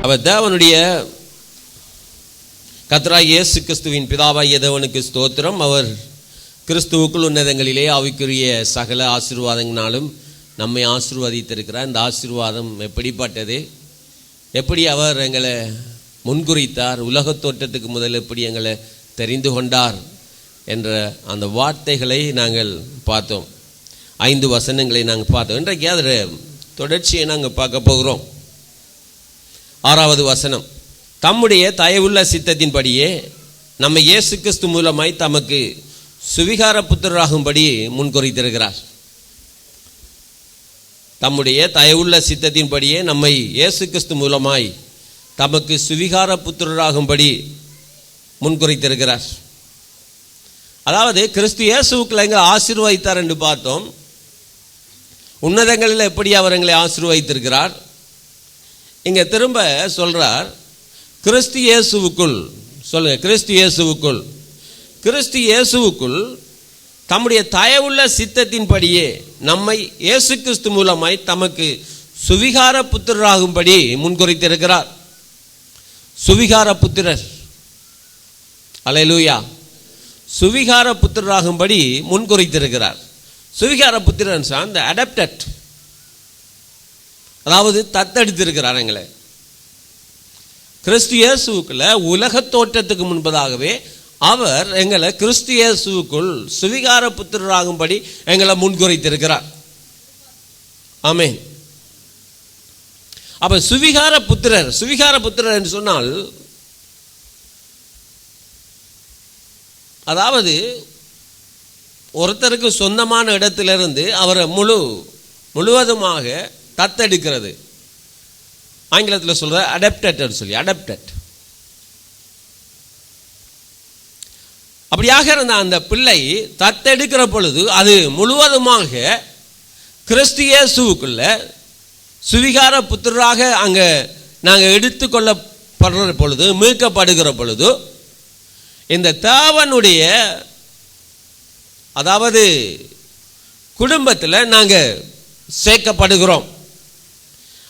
அவர் தேவனுடைய கர்த்தராகிய இயேசு கிறிஸ்துவின் பிதாவாகிய தேவனுக்கு ஸ்தோத்திரம். அவர் கிறிஸ்துவுக்குள் உன்னதங்களிலே ஆவிக்குரிய சகல ஆசீர்வாதங்களாலும் நம்மை ஆசீர்வதித்திருக்கிறார். இந்த ஆசீர்வாதம் எப்படிப்பட்டது, எப்படி அவர் எங்களை முன்குறித்தார், உலகத் தோற்றத்துக்கு முதல் எப்படி எங்களை தெரிந்து கொண்டார் என்ற அந்த வார்த்தைகளை நாங்கள் பார்த்தோம். 5 வசனங்களை நாங்கள் பார்த்தோம். இன்றைக்கு அதில் தொடர்ச்சியை நாங்கள் பார்க்க போகிறோம். 6வது வசனம், தம்முடைய தயவுள்ள சித்தத்தின்படியே நம்ம இயேசு கிறிஸ்து மூலமாய் தமக்கு சுவிகார புத்திரராகும்படி முன்குறித்திருக்கிறார். தம்முடைய தயவுள்ள சித்தத்தின்படியே நம்மை இயேசு கிறிஸ்து மூலமாய் தமக்கு சுவிகார புத்திரராகும்படி முன்குறித்திருக்கிறார். அதாவது கிறிஸ்து இயேசுக்குள்ள எங்களை ஆசீர்வதித்தார் என்று பார்த்தோம். உன்னதங்களில் எப்படி அவர் எங்களை ஆசீர்வதித்திருக்கிறார். இங்கே திரும்ப சொல்றார், கிறிஸ்து இயேசுவுக்குள். சொல்லுங்க, கிறிஸ்து இயேசுவுக்குள். கிறிஸ்து இயேசுவுக்குள் தம்முடைய தயவுள்ள சித்தத்தின்படியே நம்மை இயேசு கிறிஸ்து மூலமாய் தமக்கு சுவிகார புத்திரராகும்படி முன்குறித்திருக்கிறார். சுவிகார புத்திரர், அல்லேலூயா, சுவிகார புத்திரராகும்படி முன்குறித்திருக்கிறார். சுவிகார புத்திரன் அந்த அடாப்டட், அதாவது தத்தெடுத்திருக்கிறார் எங்களை. கிறிஸ்து இயேசுவுக்குள்ள உலக தோற்றத்துக்கு முன்பதாகவே அவர் எங்களை கிறிஸ்து இயேசுவுக்குள் சுவிகார புத்திரராகும்படி எங்களை முன்குறித்திருக்கிறார். ஆமென். அப்ப சுவிகார புத்திரர், சுவிகார புத்திரர் என்று சொன்னால், அதாவது ஒருத்தருக்கு சொந்தமான இடத்திலிருந்து அவரை முழுவதுமாக தத்தெடுக்கிறது. ஆங்கிலத்தில் சொல்ற அடாப்டட் சொல்லி, அடாப்டட். அப்படியாக இருந்த அந்த பிள்ளை தத்தெடுக்கிற பொழுது அது முழுவதுமாக கிறிஸ்து இயேசுவுக்குள்ள சுவிகார புத்திரராக அங்கே நாங்கள் எடுத்துக்கொள்ளப்படுற பொழுது, மீட்கப்படுகிற பொழுது, இந்த தேவனுடைய அதாவது குடும்பத்தில் நாங்கள் சேர்க்கப்படுகிறோம்.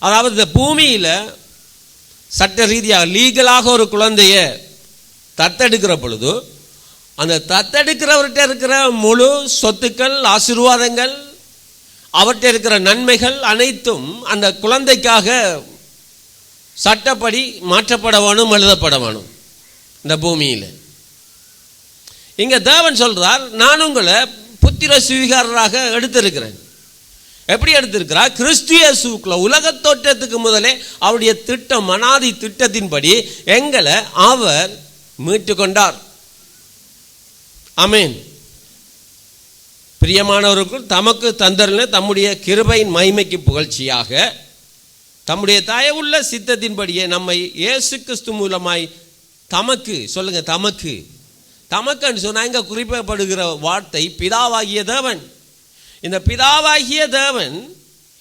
அதாவது இந்த பூமியில் சட்ட ரீதியாக லீகலாக ஒரு குழந்தைய தத்தெடுக்கிற பொழுது அந்த தத்தெடுக்கிறவர்கிட்ட இருக்கிற முழு சொத்துக்கள், ஆசீர்வாதங்கள், அவர்கிட்ட இருக்கிற நன்மைகள் அனைத்தும் அந்த குழந்தைக்காக சட்டப்படி மாற்றப்பட வேணும், எழுதப்பட வேணும் இந்த பூமியில். இங்க தேவன் சொல்றார், நான் உங்களை புத்திர சுவிகாரராக எடுத்திருக்கிறேன். எப்படி எடுத்திருக்கிறார்? கிறிஸ்து இயேசுவுக்குள்ள உலக தோற்றத்துக்கு முதலே அவருடைய திட்டம், அனாதி திட்டத்தின்படி எங்களை அவர் மீட்டு கொண்டார். ஆமென். பிரியமானவருக்குள் தமக்கு தந்தருள தம்முடைய கிருபையின் மகிமைக்கு புகழ்ச்சியாக தம்முடைய தயவுள்ள சித்தத்தின்படியே நம்மை இயேசு கிறிஸ்து மூலமாய் தமக்கு, சொல்லுங்க, தமக்கு. தமக்குன்னு சொன்னா இங்க குறிப்பிடப்படுகிற வார்த்தை பிதாவாகிய தேவன். இந்த பிதாவாகிய தேவன்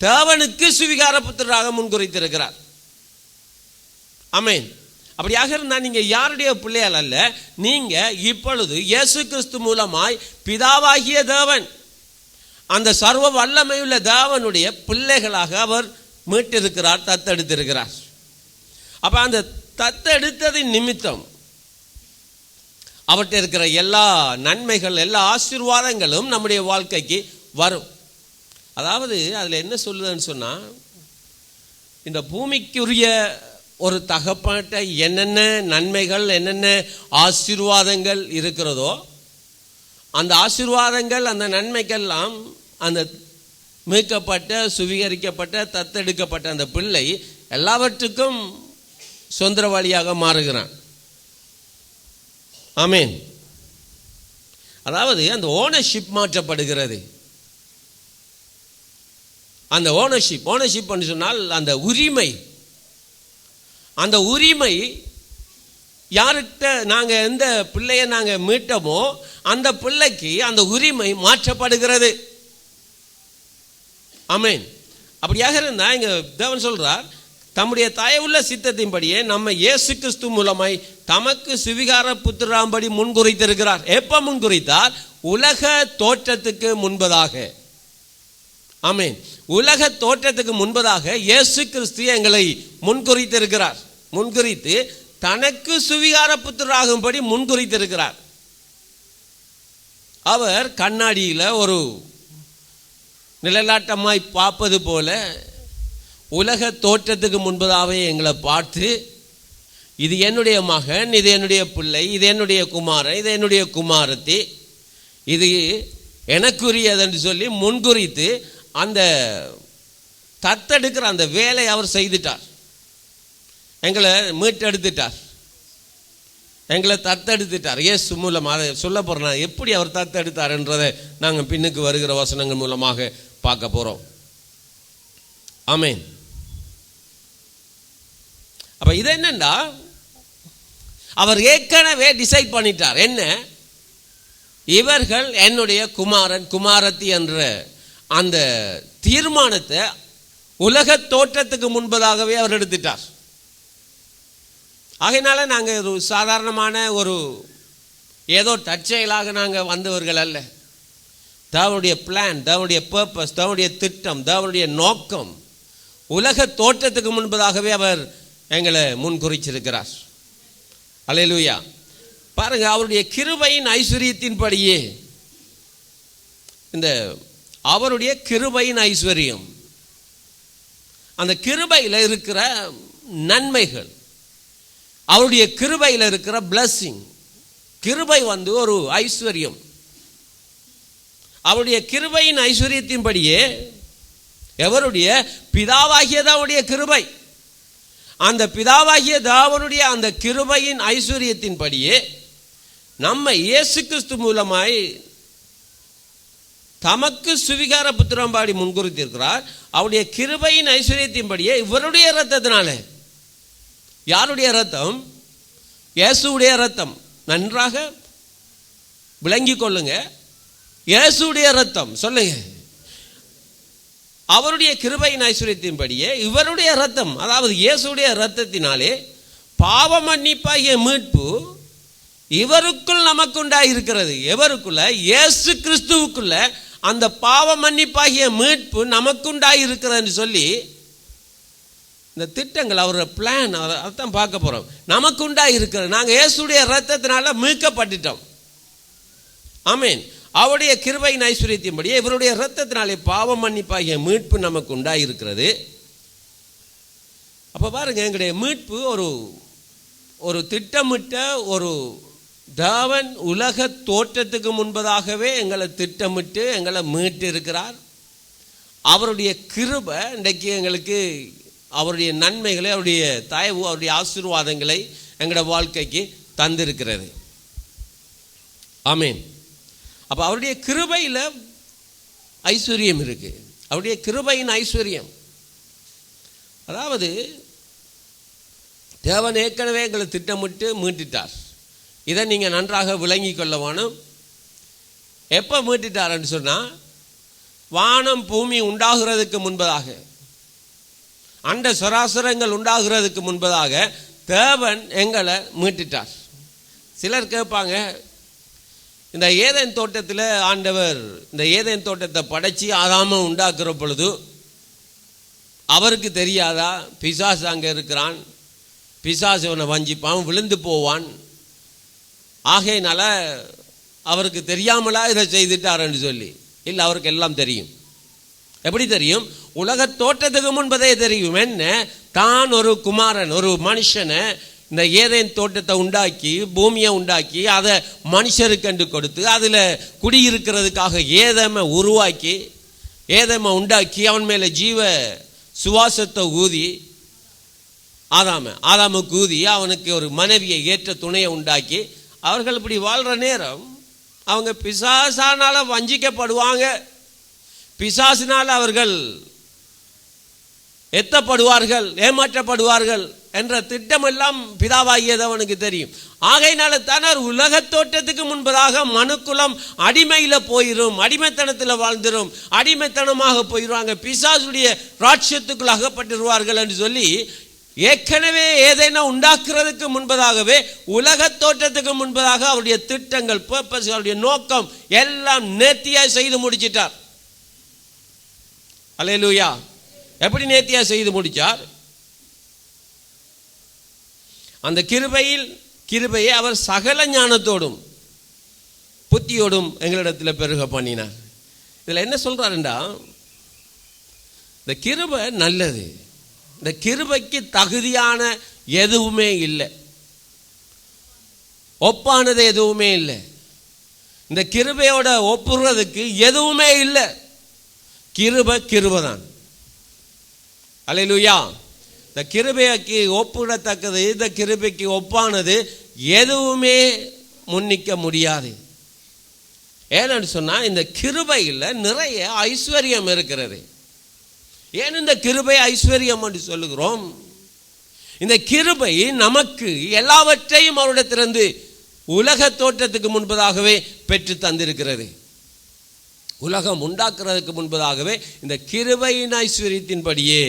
தேவனுக்கு சுவிகார புத்திரராக முன்குறித்திருக்கிறார். ஆமென். அப்படியாக இருந்தால் நீங்க யாருடைய பிள்ளைகள் அல்ல, நீங்க இப்பொழுது இயேசு கிறிஸ்து மூலமாய் பிதாவாகிய தேவன், அந்த சர்வ வல்லமையுள்ள தேவனுடைய பிள்ளைகளாக அவர் மீட்டிருக்கிறார், தத்தெடுத்திருக்கிறார். அப்ப அந்த தத்தெடுத்ததின் நிமித்தம் அவர்கிட்ட இருக்கிற எல்லா நன்மைகள், எல்லா ஆசீர்வாதங்களும் நம்முடைய வாழ்க்கைக்கு வரும். அதாவது அதில் என்ன சொல்லுதுன்னு சொன்னா, இந்த பூமிக்குரிய ஒரு தகப்பன்கிட்ட என்னென்ன நன்மைகள், என்னென்ன ஆசீர்வாதங்கள் இருக்கிறதோ, அந்த ஆசீர்வாதங்கள், அந்த நன்மைகள்லாம் அந்த மீட்கப்பட்ட, சுவீகரிக்கப்பட்ட, தத்தெடுக்கப்பட்ட அந்த பிள்ளை எல்லாவற்றுக்கும் சொந்தரவாளியாக மாறுகிறான். ஆமென். அதாவது அந்த ஓனர்ஷிப் மாற்றப்படுகிறது. அந்த ஓனர்ஷிப் சொன்னால் அந்த உரிமை, அந்த உரிமை யார்கிட்ட நாங்கள் எந்த பிள்ளையை நாங்கள் மீட்டோமோ அந்த பிள்ளைக்கு அந்த உரிமை மாற்றப்படுகிறது. ஆமென். அப்படியாக இருந்தால் இங்க தேவன் சொல்றார், தம்முடைய தயவுள்ள சித்தத்தின்படியே நம்ம இயேசு கிறிஸ்து மூலமாய் தமக்கு சுவிகார புத்திராம்படி முன்குறித்திருக்கிறார். எப்ப முன்குறித்தார்? உலக தோற்றத்துக்கு முன்பதாக. ஆமென். உலக தோற்றத்துக்கு முன்பதாக இயேசு கிறிஸ்து எங்களை முன்குறித்திருக்கிறார். முன்குறித்து தனக்கு சுவிகார புத்திரராகும்படி முன்குறித்திருக்கிறார். அவர் கண்ணாடியில் ஒரு நிழலாட்டமாய் பார்ப்பது போல உலக தோற்றத்துக்கு முன்பதாகவே எங்களை பார்த்து, இது என்னுடைய மகன், இது என்னுடைய பிள்ளை, இது என்னுடைய குமாரன், இது என்னுடைய குமாரத்தி, இது எனக்குரியதென்று சொல்லி முன்குறித்து அந்த தத்தெடுக்கிற அந்த வேலை அவர் செய்துட்டார். எங்களை மீட்டெடுத்துட்டார், எங்களை தத்தெடுத்துட்டார். இயேசு மூலமாக அதை சொல்ல போகிறேன். எப்படி அவர் தத்தெடுத்தார் என்றதை நாங்கள் பின்னுக்கு வருகிற வசனங்கள் மூலமாக பார்க்க போகிறோம். ஆமென். அப்போ இது என்னண்டா, அவர் ஏற்கனவே டிசைட் பண்ணிட்டார். என்ன? இவர்கள் என்னுடைய குமாரன் குமாரத்தி என்ற அந்த தீர்மானத்தை உலக தோற்றத்துக்கு முன்பதாகவே அவர் எடுத்துட்டார். ஆகையினால நாங்கள் ஒரு சாதாரணமான ஒரு ஏதோ தற்செயலாக நாங்கள் வந்தவர்கள் அல்ல. தேவனுடைய பிளான், தேவனுடைய பர்பஸ், தேவனுடைய திட்டம், தேவனுடைய நோக்கம் உலக தோற்றத்துக்கு முன்பதாகவே அவர் எங்களை முன்குறிச்சிருக்கிறார். அல்லேலூயா. பாருங்க, அவருடைய கிருபையின் ஐஸ்வர்யத்தின்படியே, இந்த அவருடைய கிருபையின் ஐஸ்வர்யம், அந்த கிருபையில் இருக்கிற நன்மைகள், அவருடைய கிருபையில் இருக்கிற பிளஸ்ஸிங். கிருபை ஒரு ஐஸ்வர்யம். அவருடைய கிருபையின் ஐஸ்வர்யத்தின்படியே, எவருடைய? பிதாவாகிய தேவனுடைய கிருபை. அந்த பிதாவாகிய தேவனுடைய அந்த கிருபையின் ஐஸ்வர்யத்தின்படியே நம்மை இயேசு கிறிஸ்து மூலமாய் தமக்கு சுவிகார புத்திரம்பாடி முன்குறித்திருக்கிறார். அவருடைய கிருபையின் ஐஸ்வர்யத்தின்படியே இவருடைய இரத்தத்தினாலே. யாருடைய இரத்தம்? இயேசுடைய இரத்தம். நன்றாக விளங்கிக் கொள்ளுங்க. இயேசுடைய இரத்தம். சொல்லுங்க. அவருடைய கிருபையின் ஐஸ்வர்யத்தின்படியே இவருடைய இரத்தம், அதாவது இயேசுடைய இரத்தத்தினாலே பாவ மன்னிப்பாகிய மீட்பு இவருக்குள் நமக்கு உண்டாயிருக்கிறது. எவருக்குள்ள? இயேசு கிறிஸ்துவுக்குள்ள அந்த பாவ மன்னிப்பாகிய மீட்பு நமக்கு உண்டாயிருக்கிறது சொல்லி இந்த திட்டங்கள், அவருடைய பிளான், அதான் பார்க்க போறோம். நமக்கு உண்டாயிருக்கிறது. நாங்கள் இயேசுடைய இரத்தத்தினால மீட்கப்பட்டுட்டோம். ஆமென். அவருடைய கிருபையின் ஐஸ்வர்யத்தின்படியே இவருடைய இரத்தத்தினாலே பாவ மன்னிப்பாகிய மீட்பு நமக்கு உண்டாயிருக்கிறது. அப்போ பாருங்க, எங்களுடைய மீட்பு ஒரு திட்டமிட்ட ஒரு தேவன் உலக தோற்றத்துக்கு முன்பதாகவே எங்களை திட்டமிட்டு எங்களை மீட்டு இருக்கிறார். அவருடைய கிருபை இன்றைக்கு எங்களுக்கு அவருடைய நன்மைகளை, அவருடைய தயவு, அவருடைய ஆசீர்வாதங்களை எங்களோட வாழ்க்கைக்கு தந்திருக்கிறது. ஆமென். அப்போ அவருடைய கிருபையில் ஐஸ்வர்யம் இருக்கு. அவருடைய கிருபையின் ஐஸ்வர்யம், அதாவது தேவன் ஏற்கனவே எங்களை திட்டமிட்டு மீட்டுட்டார். இதை நீங்கள் நன்றாக விளங்கி கொள்ள வேணும். எப்போ மீட்டுட்டார்ன்னு சொன்னால், வானம் பூமி உண்டாகிறதுக்கு முன்பதாக, அண்ட சராசரங்கள் உண்டாகிறதுக்கு முன்பதாக தேவன் எங்களை மீட்டுட்டார். சிலர் கேட்பாங்க, இந்த ஏதேன் தோட்டத்தில் ஆண்டவர் இந்த ஏதேன் தோட்டத்தை படைச்சி ஆதாம உண்டாக்குற பொழுது அவருக்கு தெரியாதா பிசாசு அங்கே இருக்கிறான், பிசாசு அவனை வஞ்சிப்பான், விழுந்து போவான், ஆகையினால அவருக்கு தெரியாமலா இதை செய்துட்டாருன்னு சொல்லி? இல்லை, அவருக்கு எல்லாம் தெரியும். எப்படி தெரியும்? உலக தோட்டத்துக்கு முன்பதே தெரியும். என்ன? தான் ஒரு குமாரன், ஒரு மனுஷனை இந்த ஏதேன் தோட்டத்தை உண்டாக்கி, பூமியை உண்டாக்கி, அதை மனுஷருக்கு கண்டு கொடுத்து, அதில் குடியிருக்கிறதுக்காக ஏதேமை உருவாக்கி, ஏதேமை உண்டாக்கி, அவன் மேலே ஜீவ சுவாசத்தை ஊதி, ஆதாமுக்கு ஊதி, அவனுக்கு ஒரு மனைவியை ஏற்ற துணையை உண்டாக்கி, அவர்கள் இப்படி வாழ்கிற நேரம் அவங்க பிசாசானால வஞ்சிக்கப்படுவாங்க, பிசாசினால் அவர்கள் எத்தப்படுவார்கள், ஏமாற்றப்படுவார்கள் என்ற திட்டம் எல்லாம் பிதாவாகியதவனுக்கு தெரியும். ஆகையினால தானே உலக தோட்டத்துக்கு முன்பதாக மனுக்குலம் அடிமையில் போயிடும், அடிமைத்தனத்தில் வாழ்ந்துடும், அடிமைத்தனமாக போயிடுவாங்க, பிசாசுடைய ராட்சியத்துக்குள் அகப்பட்டுருவார்கள் என்று சொல்லி ஏற்கனவே ஏதேனும் உண்டாக்குறதுக்கு முன்பதாகவே, உலக தோற்றத்துக்கு முன்பதாக அவருடைய திட்டங்கள், பர்பஸ், அவருடைய நோக்கம் எல்லாம் நேர்த்தியாய் செய்து முடிச்சிட்டார். அல்லேலூயா. எப்படி நேர்த்தியா செய்து முடிச்சார்? அந்த கிருபையை அவர் சகல ஞானத்தோடும் புத்தியோடும் எங்களிடத்தில் பெருக பண்ணினார். இதில் என்ன சொல்றாருண்டா, இந்த கிருபை நல்லது, இந்த கிருபைக்கு தகுதியான எதுவுமே இல்லை, ஒப்பானது எதுவுமே இல்லை, இந்த கிருபையோட ஒப்புறதுக்கு எதுவுமே இல்லை. கிருபை தான். அல்லேலூயா. இந்த கிருபைக்கு ஒப்பிடத்தக்கது, இந்த கிருபைக்கு ஒப்பானது எதுவுமே முன்னிக்க முடியாது. ஏன்னு சொன்னா இந்த கிருபையில் நிறைய ஐஸ்வர்யம் இருக்கிறது. ஏன் இந்த கிருபை ஐஸ்வர்யம் என்று சொல்லுகிறோம்? இந்த கிருபை நமக்கு எல்லாவற்றையும் அவரிடத்திலிருந்து உலக தோற்றத்துக்கு முன்பதாகவே பெற்று தந்திருக்கிறது. உலகம் உண்டாக்குறதுக்கு முன்பதாகவே இந்த கிருபையின் ஐஸ்வர்யத்தின்படியே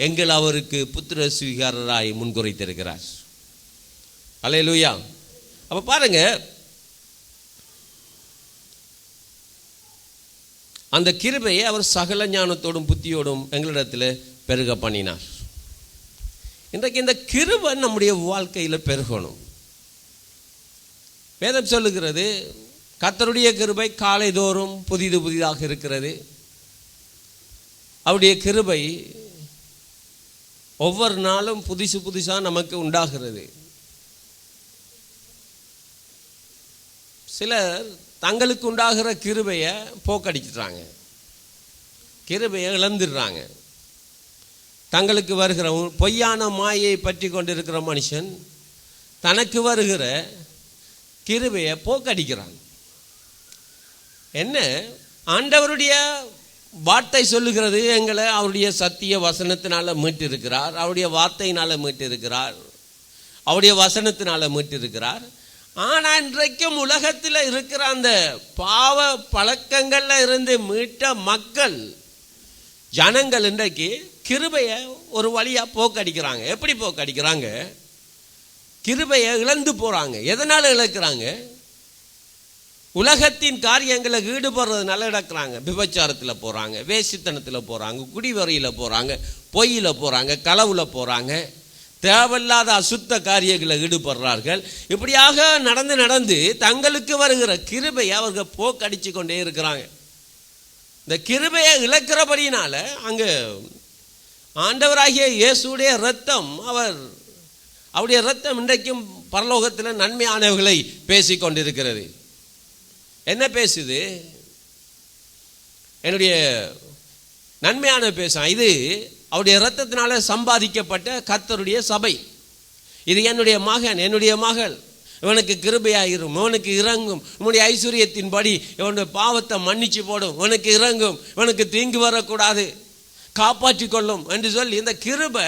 எங்கள் அவருக்கு புத்திர சுவீகாரராய் முன்குறைத்திருக்கிறார். அல்லேலூயா. அப்ப பாருங்க, அந்த கிருபையை அவர் சகல ஞானத்தோடும் புத்தியோடும் எங்களிடத்தில் பெருக பண்ணினார். இன்றைக்கு இந்த கிருபை நம்முடைய வாழ்க்கையில் பெருகணும். வேதம் சொல்லுகிறது, கர்த்தருடைய கிருபை காலை தோறும் புதிதாக இருக்கிறது. அவருடைய கிருபை ஒவ்வொரு நாளும் புதுசாக நமக்கு உண்டாகிறது. சிலர் தங்களுக்கு உண்டாகிற கிருபையை போக்கடிக்கிறாங்க, கிருபையை இழந்துடுறாங்க. தங்களுக்கு வருகிற பொய்யான மாயை பற்றி கொண்டிருக்கிற மனுஷன் தனக்கு வருகிற கிருபையை போக்கடிக்கிறான். என்ன, ஆண்டவருடைய வார்த்தை சொல்லுகிறது, எங்களை அவருடைய சத்திய வசனத்தினால மீட்டிருக்கிறார், அவருடைய வார்த்தையினால மீட்டிருக்கிறார், அவருடைய வசனத்தினால மீட்டிருக்கிறார். ஆனால் இன்றைக்கும் உலகத்தில் இருக்கிற அந்த பாவ பழக்கங்கள்ல இருந்து மீட்ட மக்கள், ஜனங்கள் இன்றைக்கு கிருபையை ஒரு வழியா போக்கடிக்கிறாங்க. எப்படி போக்கடிக்கிறாங்க? கிருபையை இழந்து போறாங்க. எதனால இழக்கிறாங்க? உலகத்தின் காரியங்களை ஈடுபடுறதுனால இழக்கிறாங்க. விபச்சாரத்தில் போறாங்க, வேசித்தனத்தில் போறாங்க, குடிவரையில் போறாங்க, பொய்யில போறாங்க, களவுல போறாங்க, தேவையில்லாத அசுத்த காரியங்களை ஈடுபடுறார்கள். இப்படியாக நடந்து தங்களுக்கு வருகிற கிருபையை அவர்கள் போக்கடிச்சு கொண்டே இருக்கிறாங்க. இந்த கிருபையை இழக்கிறபடினால அங்க ஆண்டவராகிய இயேசுடைய இரத்தம், அவருடைய இரத்தம் இன்றைக்கும் பரலோகத்தில் நன்மையானவர்களை பேசி கொண்டிருக்கிறது. என்ன பேசுது? என்னுடைய நன்மையான பேசும். இது அவருடைய இரத்தத்தினால சம்பாதிக்கப்பட்ட கர்த்தருடைய சபை. இது என்னுடைய மகன், என்னுடைய மகள், இவனுக்கு கிருபையாயிரும், இவனுக்கு இறங்கும், இவனுடைய ஐஸ்வர்யத்தின்படி இவனுடைய பாவத்தை மன்னிச்சு போடும், இவனுக்கு இறங்கும், இவனுக்கு தீங்கு வரக்கூடாது, காப்பாற்றி கொள்ளும் என்று சொல்லி இந்த கிருபை,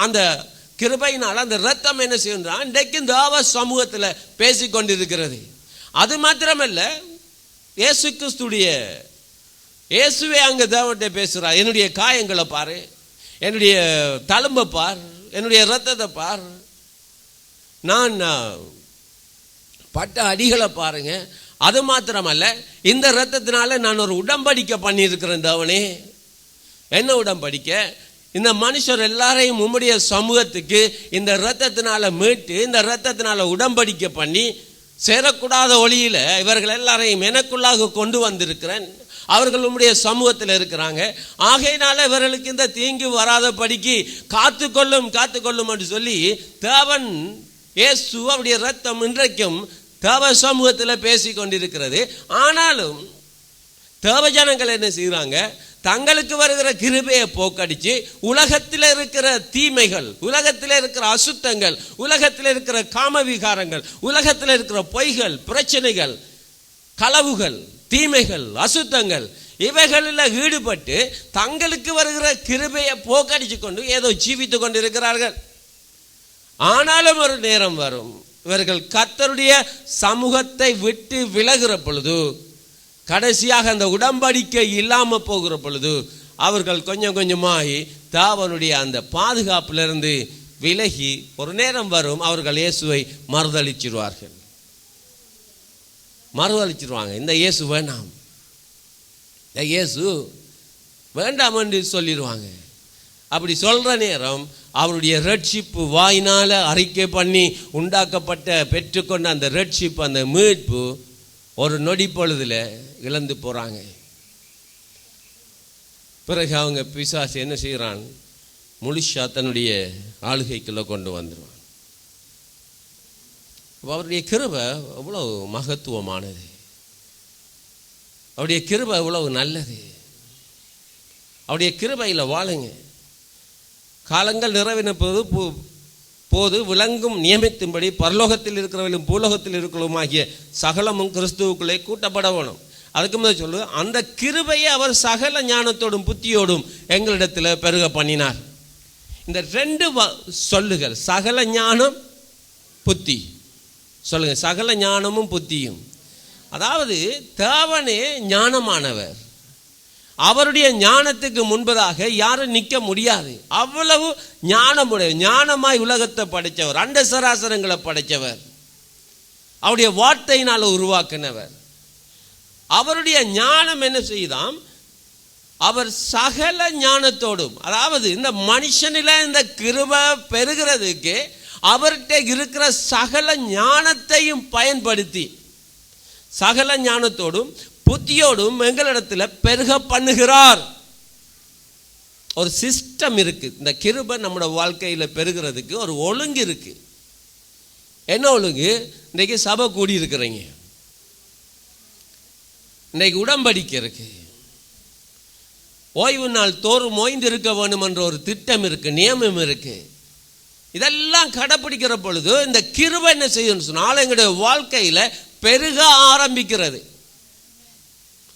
அந்த கிருபையினால் அந்த இரத்தம் என்ன செய்யணும், இன்றைக்கு தேவ சமூகத்தில் பேசி கொண்டிருக்கிறது. அது மாத்திரமல்ல, இயேசு கிறிஸ்துடைய இயேசுவே அங்கே தேவன்கிட்ட பேசுகிறார். என்னுடைய காயங்களை பாரு, என்னுடைய தழும்பை பார், என்னுடைய இரத்தத்தை பார், நான் பட்ட அடிகளை பாருங்க. அது மாத்திரமல்ல, இந்த இரத்தத்தினால நான் ஒரு உடன்படிக்கை பண்ணியிருக்கிறேன் தேவனே. என்ன உடன்படிக்கை? இந்த மனுஷர் எல்லாரையும் உம்முடைய சமூகத்துக்கு இந்த இரத்தத்தினால மீட்டு, இந்த இரத்தத்தினால உடன்படிக்கை பண்ணி, சேரக்கூடாத ஒளியில இவர்கள் எல்லாரையும் எனக்குள்ளாக கொண்டு வந்திருக்கிறேன். அவர்கள் உம்முடைய சமூகத்தில் இருக்கிறாங்க. ஆகையினால இவர்களுக்கு இந்த தீங்கு வராத படிக்கு காத்துக்கொள்ளும் என்று சொல்லி தேவன் இயேசு அவருடைய இரத்தம் இன்றைக்கும் தேவ சமூகத்தில் பேசி கொண்டிருக்கிறது. ஆனாலும் தேவ ஜனங்கள் என்ன செய்கிறாங்க? தங்களுக்கு வருகிற கிருபையை போக்கடிச்சு உலகத்தில் இருக்கிற தீமைகள், உலகத்தில் இருக்கிற அசுத்தங்கள், உலகத்தில் இருக்கிற காமவிகாரங்கள், உலகத்தில் இருக்கிற பொய்கள், பிரச்சனைகள், களவுகள், தீமைகள், அசுத்தங்கள், இவைகளில் ஈடுபட்டு தங்களுக்கு வருகிற கிருபையை போக்கடிச்சு கொண்டு ஏதோ ஜீவித்து கொண்டிருக்கிறார்கள். ஆனாலும் ஒரு நேரம் வரும், இவர்கள் கர்த்தருடைய சமூகத்தை விட்டு விலகுற பொழுது, கடைசியாக அந்த உடன்படிக்கை இல்லாம போகிற பொழுது, அவர்கள் கொஞ்சம் கொஞ்சமாகி தேவனுடைய அந்த பாதுகாப்பிலிருந்து விலகி ஒரு நேரம் வரும், அவர்கள் இயேசுவை மறுதளிச்சிருவார்கள். இந்த இயேசு வேண்டாம், இந்த இயேசு வேண்டாம் என்று சொல்லிடுவாங்க. அப்படி சொல்ற நேரம் அவருடைய ரட்சிப்பு வாயினால அறிக்கை பண்ணி உண்டாக்கப்பட்ட பெற்றுக்கொண்ட அந்த ரட்சிப்பு, அந்த மீட்பு ஒரு நொடி பொழுதுல இழந்து போறாங்க. பிறகு அவங்க பிசாசு என்ன செய்யறான், முழுசா தன்னுடைய ஆளுகைக்குள்ள கொண்டு வந்துடுவான். அவருடைய கிருபை எவ்வளவு மகத்துவமானது, அவருடைய கிருபை எவ்வளவு நல்லது. அவருடைய கிருபையில் வாழுங்க. காலங்கள் நிறைவேறின போது விளங்கும் நியமித்தின்படி பரலோகத்தில் இருக்கிறவர்களும் பூலோகத்தில் இருக்கிறவரும் ஆகிய சகலமும் கிறிஸ்துவுக்குள்ளே கூட்டப்பட வேணும். அதுக்கு முதல் சொல்லு, அந்த கிருபையை அவர் சகல ஞானத்தோடும் புத்தியோடும் எங்களிடத்தில் பெருக பண்ணினார். இந்த ரெண்டு சொல்லுகள், சகல ஞானம் புத்தி, சொல்லுங்க, சகல ஞானமும் புத்தியும். அதாவது தேவனே ஞானமானவர், அவருடைய ஞானத்துக்கு முன்பதாக யாரும் நிற்க முடியாது. அவ்வளவு ஞானமுடைய, ஞானமாய் உலகத்தை படைத்தவர், அண்ட சராசரங்களை படைத்தவர், அவருடைய வார்த்தையினால் உருவாக்கினவர். அவருடைய ஞானம் என்ன செய்தாம், அவர் சகல ஞானத்தோடும், அதாவது இந்த மனுஷனில இந்த கிருபை பெறுகிறதுக்கு அவர்கிட்ட இருக்கிற சகல ஞானத்தையும் பயன்படுத்தி சகல ஞானத்தோடும் புத்தியோடும் எங்களிடத்தில் பெருக பண்ணுகிறார். ஒரு சிஸ்டம் இருக்கு. இந்த கிருபை நம்முடைய வாழ்க்கையில் பெருகிறதுக்கு ஒரு ஒழுங்கு இருக்கு. என்ன ஒழுங்கு? இன்றைக்கு சபை கூடி இருக்கிறீங்க, இன்றைக்கு உடன்படிக்கை இருக்கு, ஓய்வு நாள் தோறும் ஓய்ந்து இருக்க வேண்டும் என்ற ஒரு திட்டம் இருக்கு, நியமம் இருக்கு. இதெல்லாம் கடைப்பிடிக்கிற பொழுது இந்த கிருபை என்ன செய்யணும்னு சொன்னால் எங்களுடைய வாழ்க்கையில பெருக ஆரம்பிக்கிறது.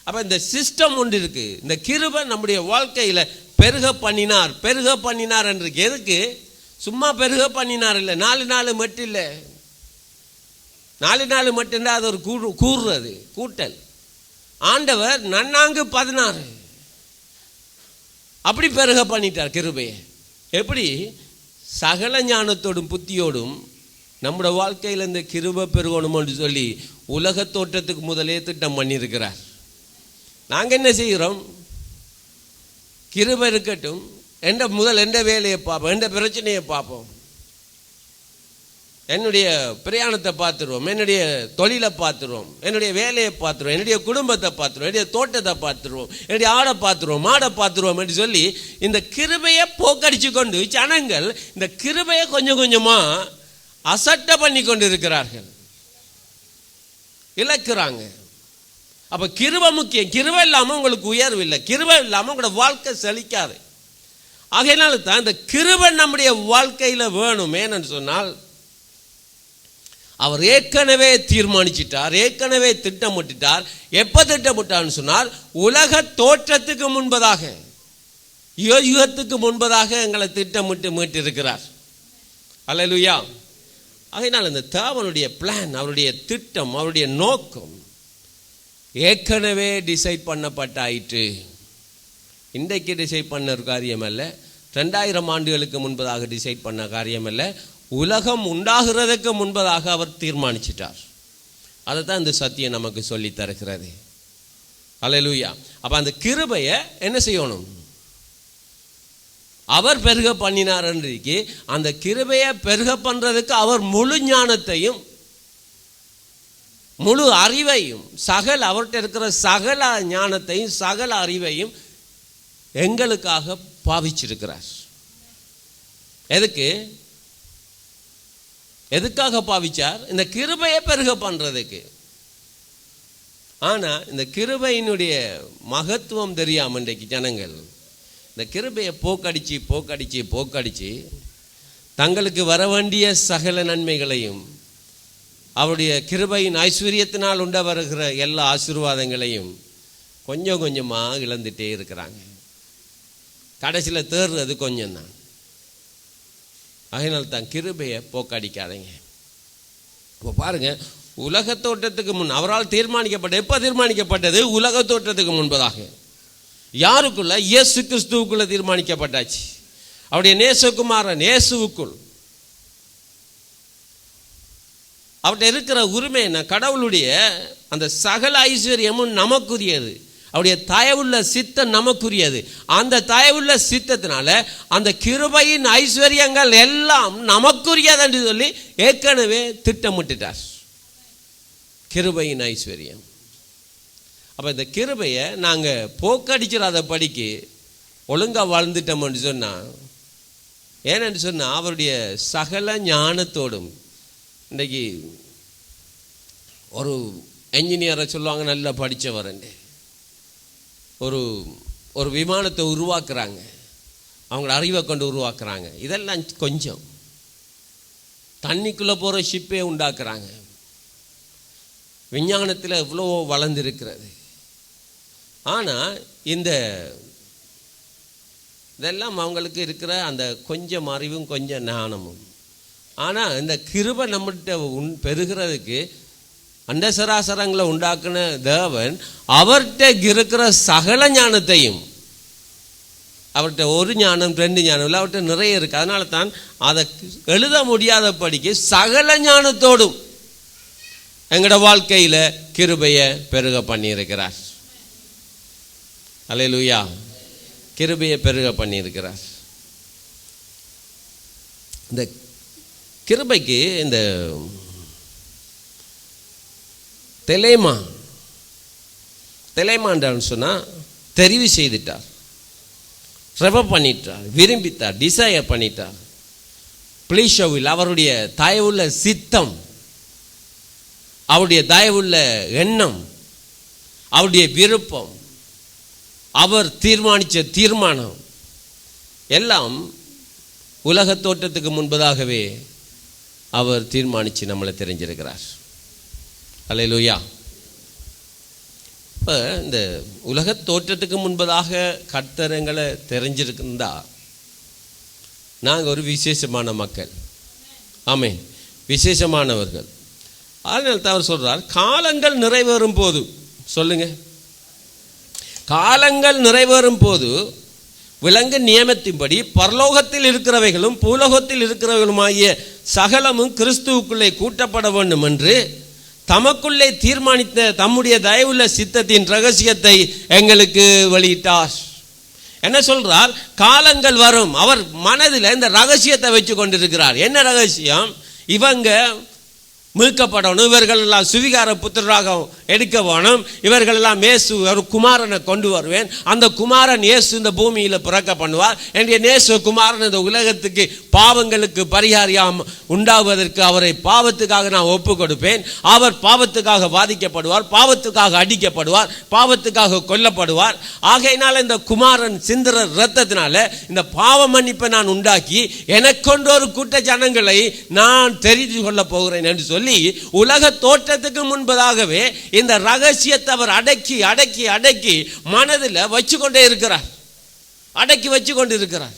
அப்ப இந்த சிஸ்டம் ஒன்று இருக்கு. இந்த கிருபை நம்முடைய வாழ்க்கையில பெருக பண்ணினார், பெருக பண்ணினார் என்று. எதுக்கு? சும்மா பெருக பண்ணினார் இல்லை, 4 நாள் மட்டும் இல்லை, 4 நாள் மட்டும்தான் அது ஒரு கூறுறது, கூட்டல். ஆண்டவர் நன்னாங்கு 16 அப்படி பெருக பண்ணிட்டார் கிருபையை. எப்படி? சகல ஞானத்தோடும் புத்தியோடும் நம்முடைய வாழ்க்கையில் இந்த கிருபை பெருகணும் என்று சொல்லி உலக தோற்றத்துக்கு முதலே திட்டம் பண்ணியிருக்கிறார். நாங்கள் என்ன செய்கிறோம்? கிருபை இருக்கட்டும், எந்த வேலையை பார்ப்போம், எந்த பிரச்சனையை பார்ப்போம், என்னுடைய பிரயாணத்தை பார்த்துருவோம், என்னுடைய தொழிலை பார்த்துருவோம், என்னுடைய வேலையை பார்த்துருவோம், என்னுடைய குடும்பத்தை பார்த்துருவோம், என்னுடைய தோட்டத்தை பார்த்துருவோம், என்னுடைய ஆடை பார்த்துருவோம், மாடை பார்த்துருவோம் என்று சொல்லி இந்த கிருபையை போக்கடிச்சு கொண்டு ஜனங்கள் இந்த கிருபையை கொஞ்சம் கொஞ்சமா அசட்டை பண்ணி கொண்டு இருக்கிறார்கள், இழக்கிறாங்க. அப்ப கிருபை முக்கியம். கிருபை இல்லாமல் உங்களுக்கு உயர்வு இல்லை, கிருபை இல்லாமல் உங்களோட வாழ்க்கை செழிக்காது. ஆகையினால தான் இந்த கிருபை நம்முடைய வாழ்க்கையில வேணும். ஏன்னு சொன்னால் அவர் ஏற்கனவே தீர்மானிச்சிட்டார், ஏற்கனவே திட்டமிட்டார். எப்ப திட்டமிட்டார்னு சொன்னால் உலக தோற்றத்துக்கு முன்பதாக, யுகத்துக்கு முன்பதாக எங்களை திட்டமிட்டு மீட்டிருக்கிறார். அல்லேலூயா. ஆகையினால் இந்த தேவனுடைய பிளான், அவருடைய திட்டம், அவருடைய நோக்கம் ஏற்கனவே டிசைட் பண்ணப்பட்டாயிற்று. இன்றைக்கு டிசைட் பண்ண ஒரு காரியம் அல்ல, 2000 ஆண்டுகளுக்கு முன்பதாக டிசைட் பண்ண காரியம் அல்ல, உலகம் உண்டாகிறதுக்கு முன்பதாக அவர் தீர்மானிச்சிட்டார். அதை தான் இந்த சத்தியம் நமக்கு சொல்லி தருகிறது. அல்லேலூயா. அப்ப அந்த கிருபையை என்ன செய்யணும்? அவர் பெருக பண்ணினார் என்றைக்கு அந்த கிருபையை பெருக பண்றதுக்கு அவர் முழு ஞானத்தையும் முழு அறிவையும் அவர்கிட்ட இருக்கிற சகல ஞானத்தையும் சகல அறிவையும் எங்களுக்காக பாவிச்சிருக்கிறார். எதுக்காக பாவிச்சார்? இந்த கிருபையை பெருக பண்றதுக்கு. ஆனா இந்த கிருபையினுடைய மகத்துவம் தெரியாம இன்றைக்கு ஜனங்கள் இந்த கிருபையை போக்கடிச்சு தங்களுக்கு வர வேண்டிய சகல நன்மைகளையும் அவருடைய கிருபையின் ஐஸ்வர்யத்தினால் உண்ட வருகிற எல்லா ஆசீர்வாதங்களையும் கொஞ்சம் கொஞ்சமா இழந்துட்டே இருக்கிறாங்க. கடைசியில் தேர்றது கொஞ்சம் தான். அதனால் தான் கிருபையை போக்கடிக்காதீங்க. இப்போ பாருங்க, உலக தோற்றத்துக்கு முன் அவரால் தீர்மானிக்கப்பட்டது. எப்போ தீர்மானிக்கப்பட்டது? உலக தோற்றத்துக்கு முன்பதாக. யாருக்குள்ள? இயேசு கிறிஸ்துவுக்குள்ள தீர்மானிக்கப்பட்டாச்சு. அவருடைய நேசகுமாரன் இயேசுவுக்குள் அவர்கிட்ட இருக்கிற உரிமை என்ன? கடவுளுடைய அந்த சகல ஐஸ்வர்யமும் நமக்குரியது. அவருடைய தயவுள்ள சித்தம் நமக்குரியது. அந்த தயவுள்ள சித்தத்தினால அந்த கிருபையின் ஐஸ்வர்யங்கள் எல்லாம் நமக்குரியது என்று சொல்லி ஏற்கனவே திட்டமிட்டுட்டார். கிருபையின் ஐஸ்வர்யம். அப்போ இந்த கிருபையை நாங்கள் போக்கடிச்சிடாத படிக்கு ஒழுங்காக வாழ்ந்துட்டோம்னு சொன்னால், ஏனென்று சொன்னால் அவருடைய சகல ஞானத்தோடும். இன்றைக்கி ஒரு என்ஜினியரை சொல்லுவாங்க நல்லா படித்தவரண்டு, ஒரு விமானத்தை உருவாக்குறாங்க, அவங்கள அறிவை கொண்டு உருவாக்குறாங்க. இதெல்லாம் கொஞ்சம். தண்ணிக்குள்ளே போகிற ஷிப்பே உண்டாக்குறாங்க. விஞ்ஞானத்தில் எவ்வளோ வளர்ந்துருக்கிறது. ஆனால் இதெல்லாம் அவங்களுக்கு இருக்கிற அந்த கொஞ்சம் அறிவும் கொஞ்சம் ஞானமும். ஆனால் இந்த கிருபை நம்மகிட்ட பெறுகிறதுக்கு அந்த சராசரங்களை உண்டாக்குன தேவன் அவர்கிட்ட இருக்கிற சகல ஞானத்தையும், அவர்கிட்ட ஒரு ஞானம் 2 ஞானம் இல்லை, அவர்கிட்ட நிறைய இருக்குது. அதனால தான் அதை எழுத முடியாத படிக்க சகல ஞானத்தோடும் எங்களோட வாழ்க்கையில் கிருபையை பெருக பண்ணியிருக்கிறார். அல்லேலூயா. கிருபையை பெருக பண்ணியிருக்கிறார். இந்த கிருபைக்கு இந்த தெலேமான்னு சொன்னால் தெரிவு செய்துட்டார், ரெபர் பண்ணிட்டார், விரும்பித்தார், டிசையர் பண்ணிட்டார். பிளீஷவில் அவருடைய தயவுள்ள சித்தம், அவருடைய தயவுள்ள எண்ணம், அவருடைய விருப்பம், அவர் தீர்மானித்த தீர்மானம் எல்லாம் உலக தோற்றத்துக்கு முன்பதாகவே அவர் தீர்மானித்து நம்மளை தெரிஞ்சிருக்கிறார். அல்லேலூயா. இப்போ இந்த உலக தோற்றத்துக்கு முன்பதாக கர்த்தரங்களை தெரிஞ்சிருந்தா நாங்கள் ஒரு விசேஷமான மக்கள். ஆமே, விசேஷமானவர்கள். அதனால தான் அவர் சொல்கிறார், காலங்கள் நிறைவேறும் போது, சொல்லுங்க, காலங்கள் நிறைவேறும் போது விலங்கு நியமத்தின்படி பரலோகத்தில் இருக்கிறவைகளும் பூலோகத்தில் இருக்கிறவைகளுமாகிய சகலமும் கிறிஸ்துவுக்குள்ளே கூட்டப்பட வேண்டும் என்று தமக்குள்ளே தீர்மானித்த தம்முடைய தயவுள்ள சித்தத்தின் ரகசியத்தை எங்களுக்கு வெளியிட்டார். என்ன சொல்றார்? காலங்கள் வரும். அவர் மனதில் இந்த ரகசியத்தை வச்சு கொண்டிருக்கிறார். என்ன ரகசியம்? இவங்க மீட்கப்படணும், இவர்கள் எல்லாம் சுவிகார புத்திரராக எடுக்க வேணும், இவர்கள் எல்லாம் இயேசு ஒரு குமாரனை கொண்டு வருவேன், அந்த குமாரன் இயேசு இந்த பூமியில் பிறக்க பண்ணுவார், என்னுடைய நேச குமாரன் இந்த உலகத்துக்கு பாவங்களுக்கு பரிகாரியம் உண்டாவதற்கு அவரை பாவத்துக்காக நான் ஒப்பு கொடுப்பேன், அவர் பாவத்துக்காக பாதிக்கப்படுவார், பாவத்துக்காக அடிக்கப்படுவார், பாவத்துக்காக கொல்லப்படுவார். ஆகையினால இந்த குமாரன் சிந்திர இரத்தத்தினால இந்த பாவ மன்னிப்பை நான் உண்டாக்கி எனக்கொண்டு ஒரு கூட்ட ஜனங்களை நான் தெரிந்து கொள்ள போகிறேன் என்று சொல்லி உலக தோற்றத்துக்கு முன்பதாகவே இந்த ரகசியத்தை அவர் அடக்கி அடக்கி அடக்கி மனதில் வச்சு கொண்டே இருக்கிறார். அடக்கி வச்சு கொண்டு இருக்கிறார்.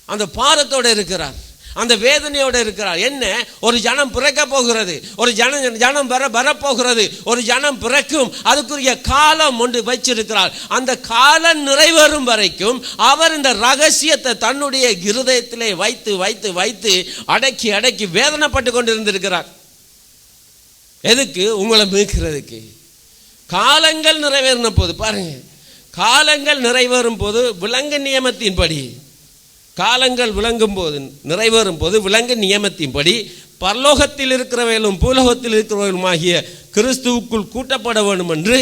அந்த பாரத்தோடு இருக்கிறார், அந்த வேதனையோடு இருக்கிறார். என்ன? ஒரு ஜனம் பிறக்க போகிறது, ஒரு ஜனம் வரப்போகிறது, ஒரு ஜனம் பிறக்கும், அதுக்குரிய காலம் ஒன்று வச்சிருக்கிறார். அந்த காலம் நிறைவேறும் வரைக்கும் அவர் இந்த ரகசியத்தை தன்னுடைய இருதயத்திலே வைத்து வைத்து வைத்து அடக்கி அடக்கி வேதனைப்பட்டு கொண்டிருந்திருக்கிறார். எதுக்கு? உங்களை மீட்கிறதுக்கு. காலங்கள் நிறைவேறின போது பாருங்க, காலங்கள் நிறைவேறும் போது விலங்கு நியமத்தின்படி, காலங்கள் விளங்கும் போது நிறைவேறும் போது விலங்கு நியமத்தின்படி பரலோகத்தில் இருக்கிறவர்களும் பூலோகத்தில் இருக்கிறவர்களும் ஆகிய கிறிஸ்துவுக்குள் கூட்டப்பட வேண்டும் என்று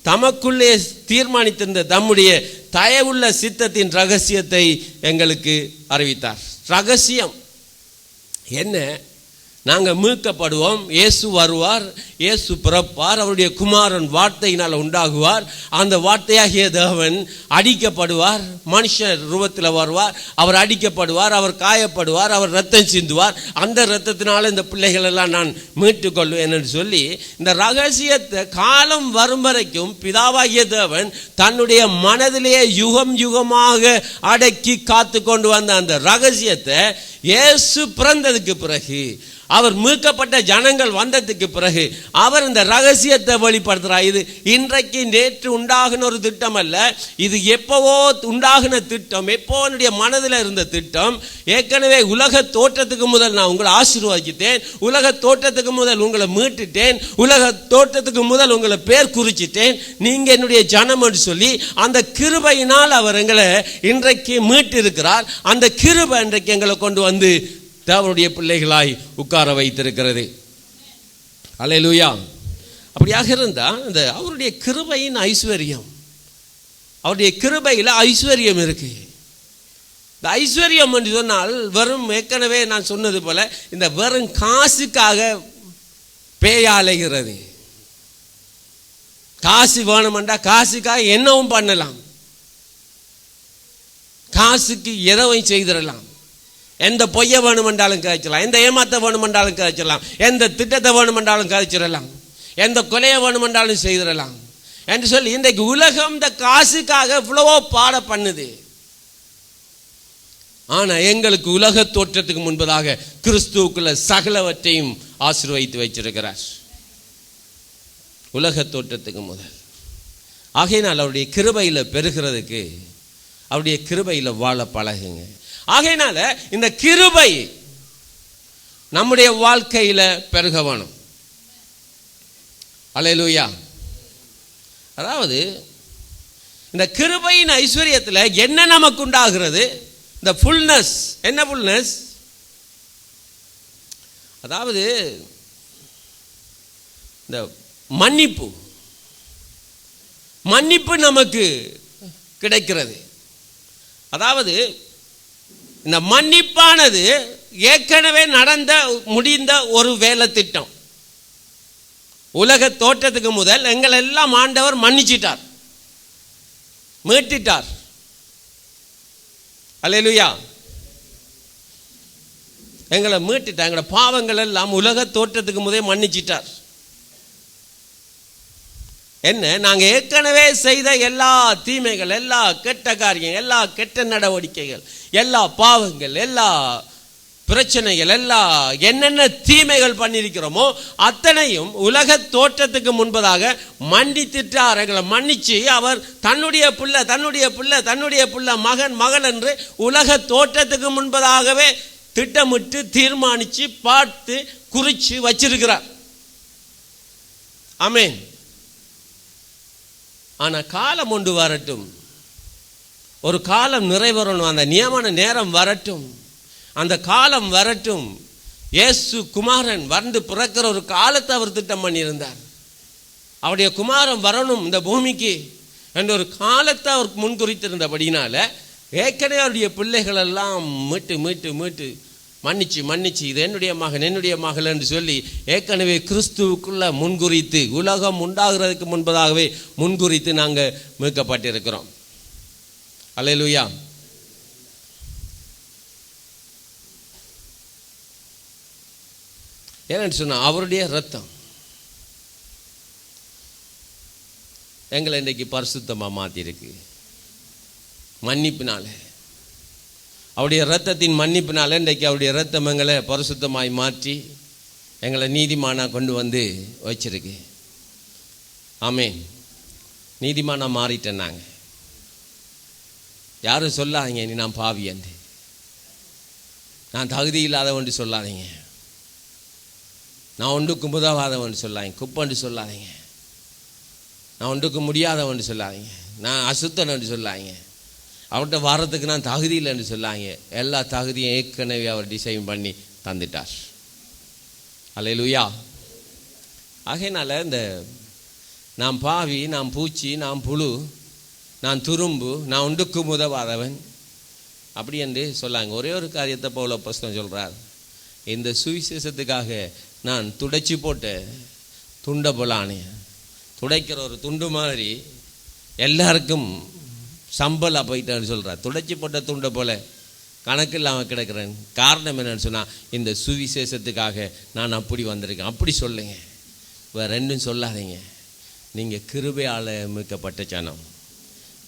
தமக்குள்ளே தீர்மானித்திருந்த தம்முடைய தயவுள்ள சித்தத்தின் ரகசியத்தை எங்களுக்கு அறிவித்தார். ரகசியம் என்ன? நாங்கள் மீட்கப்படுவோம், இயேசு வருவார், இயேசு பிறப்பார், அவருடைய குமாரன் வார்த்தையினால் உண்டாகுவார், அந்த வார்த்தையாகிய தேவன் அடிக்கப்படுவார், மனுஷ ரூபத்தில் வருவார், அவர் அடிக்கப்படுவார், அவர் காயப்படுவார், அவர் ரத்தம் சிந்துவார், அந்த ரத்தத்தினால இந்த பிள்ளைகள் எல்லாம் நான் மீட்டுக் கொள்வேன் என்று சொல்லி இந்த ரகசியத்தை காலம் வரும் வரைக்கும் பிதாவாகிய தேவன் தன்னுடைய மனதிலேயே யுகம் யுகமாக அடக்கி காத்து கொண்டு வந்த அந்த ரகசியத்தை இயேசு பிறந்ததுக்கு பிறகு அவர் மீட்கப்பட்ட ஜனங்கள் வந்ததுக்கு பிறகு அவர் இந்த ரகசியத்தை வெளிப்படுத்துகிறார். இது இன்றைக்கு நேற்று உண்டாகின ஒரு திட்டம் அல்ல, இது எப்பவோ உண்டாகின திட்டம், எப்போ என்னுடைய மனதில் இருந்த திட்டம். ஏற்கனவே உலக தோற்றத்துக்கு முதல் நான் உங்களை ஆசீர்வதித்தேன், உலக தோற்றத்துக்கு முதல் உங்களை மீட்டுட்டேன், உலக தோற்றத்துக்கு முதல் உங்களை பேர் குறிச்சிட்டேன், நீங்க என்னுடைய ஜனம் என்று சொல்லி அந்த கிருபையினால் அவர் எங்களை இன்றைக்கு மீட்டு இருக்கிறார். அந்த கிருபை இன்றைக்கு எங்களை கொண்டு வந்து தேவனுடைய பிள்ளைகளாய் உட்கார வைத்திருக்கிறது. அல்லேலூயா. அப்படியாக இருந்தால் அந்த அவருடைய கிருபையின் ஐஸ்வர்யம், அவருடைய கிருபையில் ஐஸ்வர்யம் இருக்கு. இந்த ஐஸ்வர்யம் என்று சொன்னால் வெறும் ஏற்கனவே நான் சொன்னது போல இந்த வெறும் காசுக்காக பேயாலைகிறது. காசு வேணுமெண்டா காசுக்காக என்னவும் பண்ணலாம், காசுக்கு எதவும் செய்திடலாம். எந்த பொய்ய வேணுமென்றாலும் கழிச்சிடலாம், எந்த ஏமாத்த வேணுமென்றாலும் கழிச்சிடலாம், எந்த திட்டத்தை வேணுமென்றாலும் கழிச்சிடலாம், எந்த கொலையை வேணுமென்றாலும் செய்திடலாம் என்று சொல்லி இன்றைக்கு உலகம் இந்த காசுக்காக இவ்வளவோ பாட பண்ணுது. ஆனா எங்களுக்கு உலக தோற்றத்துக்கு முன்பதாக கிறிஸ்துவுக்குள்ள சகலவற்றையும் ஆசீர்வதித்து வைச்சிருக்கிறார். உலக தோற்றத்துக்கு முதல். ஆகையினால் அவருடைய கிருபையில் பெறுகிறதுக்கு அவருடைய கிருபையில் வாழ பழகுங்க. ஆகையினால இந்த கிருபை நம்முடைய வாழ்க்கையில பெருக வேணும். அல்லேலூயா. அதாவது இந்த கிருபையின் ஐஸ்வர்யத்தில் என்ன நமக்கு உண்டாகிறது? இந்த ஃபுல்னஸ். என்ன ஃபுல்னஸ்? அதாவது இந்த மன்னிப்பு, மன்னிப்பு நமக்கு கிடைக்கிறது. அதாவது இந்த மன்னிப்பானது ஏற்கனவே நடந்த முடிந்த ஒரு வேலை திட்டம். உலக தோற்றத்துக்கு முதல் எங்கள் எல்லாம் ஆண்டவர் மன்னிச்சிட்டார், மீட்டிட்டார். அல்லேலூயா. எங்களை மீட்டுட்டார். எங்களோட பாவங்கள் எல்லாம் உலக தோற்றத்துக்கு முதல் மன்னிச்சிட்டார். என்ன, நாங்கள் ஏற்கனவே செய்த எல்லா தீமைகள், எல்லா கெட்ட காரியங்கள், எல்லா கெட்ட நடவடிக்கைகள், எல்லா பாவங்கள், எல்லா பிரச்சனைகள், எல்லா என்னென்ன தீமைகள் பண்ணியிருக்கிறோமோ அத்தனையும் உலக தோற்றத்துக்கு முன்பதாக மன்னித்திட்டார். எங்களை மன்னிச்சு அவர் தன்னுடைய பிள்ளை தன்னுடைய பிள்ளை தன்னுடைய பிள்ளை மகன் மகள் என்று உலக தோற்றத்துக்கு முன்பதாகவே திட்டமிட்டு தீர்மானித்து பார்த்து குறித்து வச்சிருக்கிறார். ஆமென். ஆனால் காலம் ஒன்று வரட்டும், ஒரு காலம் நிறைவேறணும், அந்த நியமன நேரம் வரட்டும், அந்த காலம் வரட்டும். இயேசு குமாரன் வந்து பிறக்கிற ஒரு காலத்தை அவர் திட்டம் பண்ணியிருந்தார். அவருடைய குமாரன் வரணும் இந்த பூமிக்கு என்ற ஒரு காலத்தை அவர் முன்குறித்திருந்தபடினால ஏற்கனவே அவருடைய பிள்ளைகள் எல்லாம் மீட்டு மீட்டு மீட்டு மன்னிச்சு மன்னிச்சு இது என்னுடைய மகன் என்னுடைய மகள் என்று சொல்லி ஏற்கனவே கிறிஸ்துவுக்குள்ள முன்குறித்து உலகம் உண்டாகிறதுக்கு முன்பதாகவே முன்குறித்து நாங்கள் மீட்கப்பட்டிருக்கிறோம். அல்லேலூயா. ஏன்னு சொன்னால் அவருடைய ரத்தம் எங்களை இன்றைக்கு பரிசுத்தமாக மாற்றிருக்கு. மன்னிப்பினால, அவருடைய இரத்தத்தின் மன்னிப்பினால இன்றைக்கு அவருடைய இரத்தம் எங்களை பரிசுத்தமாய் மாற்றி எங்களை நீதிமானாக கொண்டு வந்து வச்சிருக்கு. ஆமென். நீதிமானாக மாறிட்டேன். நாங்கள் யாரும் சொல்லாதீங்க நீ நான் பாவி என்று, நான் தகுதி இல்லாதவன் சொல்லாதீங்க, நான் ஒன்றுக்கும் உதவாதவன் சொல்லாதீங்க, குப்பன்னு சொல்லாதீங்க, நான் ஒன்றுக்கு முடியாதவன் சொல்லாதீங்க, நான் அசுத்தன் என்று சொல்லாதீங்க, அவர்கிட்ட வர்றதுக்கு நான் தகுதி இல்லைன்னு சொல்லாங்க. எல்லா தகுதியும் ஏற்கனவே அவர் டிசைன் பண்ணி தந்துட்டார். அல்லேலூயா. ஆகையினால இந்த நான் பாவி, நான் பூச்சி, நான் புழு, நான் துரும்பு, நான் ஒன்றுக்கும் உதவாதவன் அப்படி என்று சொல்லாங்க. ஒரே ஒரு காரியத்தை பவுல் அப்போஸ்தலன் சொல்கிறார், இந்த சுவிசேஷத்துக்காக நான் துடைச்சி போட்ட துண்டை போலானே, துடைக்கிற ஒரு துண்டு மாதிரி எல்லாருக்கும் சம்பலாக போயிட்டான்னு சொல்கிறார். துடைச்சி போட்ட துண்டை போல கணக்கு இல்லாமல் கிடக்கிறேன். காரணம் என்னன்னு சொன்னால் இந்த சுவிசேஷத்துக்காக நான் அப்படி வந்திருக்கேன். அப்படி சொல்லுங்க, வேறு ரெண்டும் சொல்லாதீங்க. நீங்கள் கிருபையால் மீட்கப்பட்ட ஜனம்.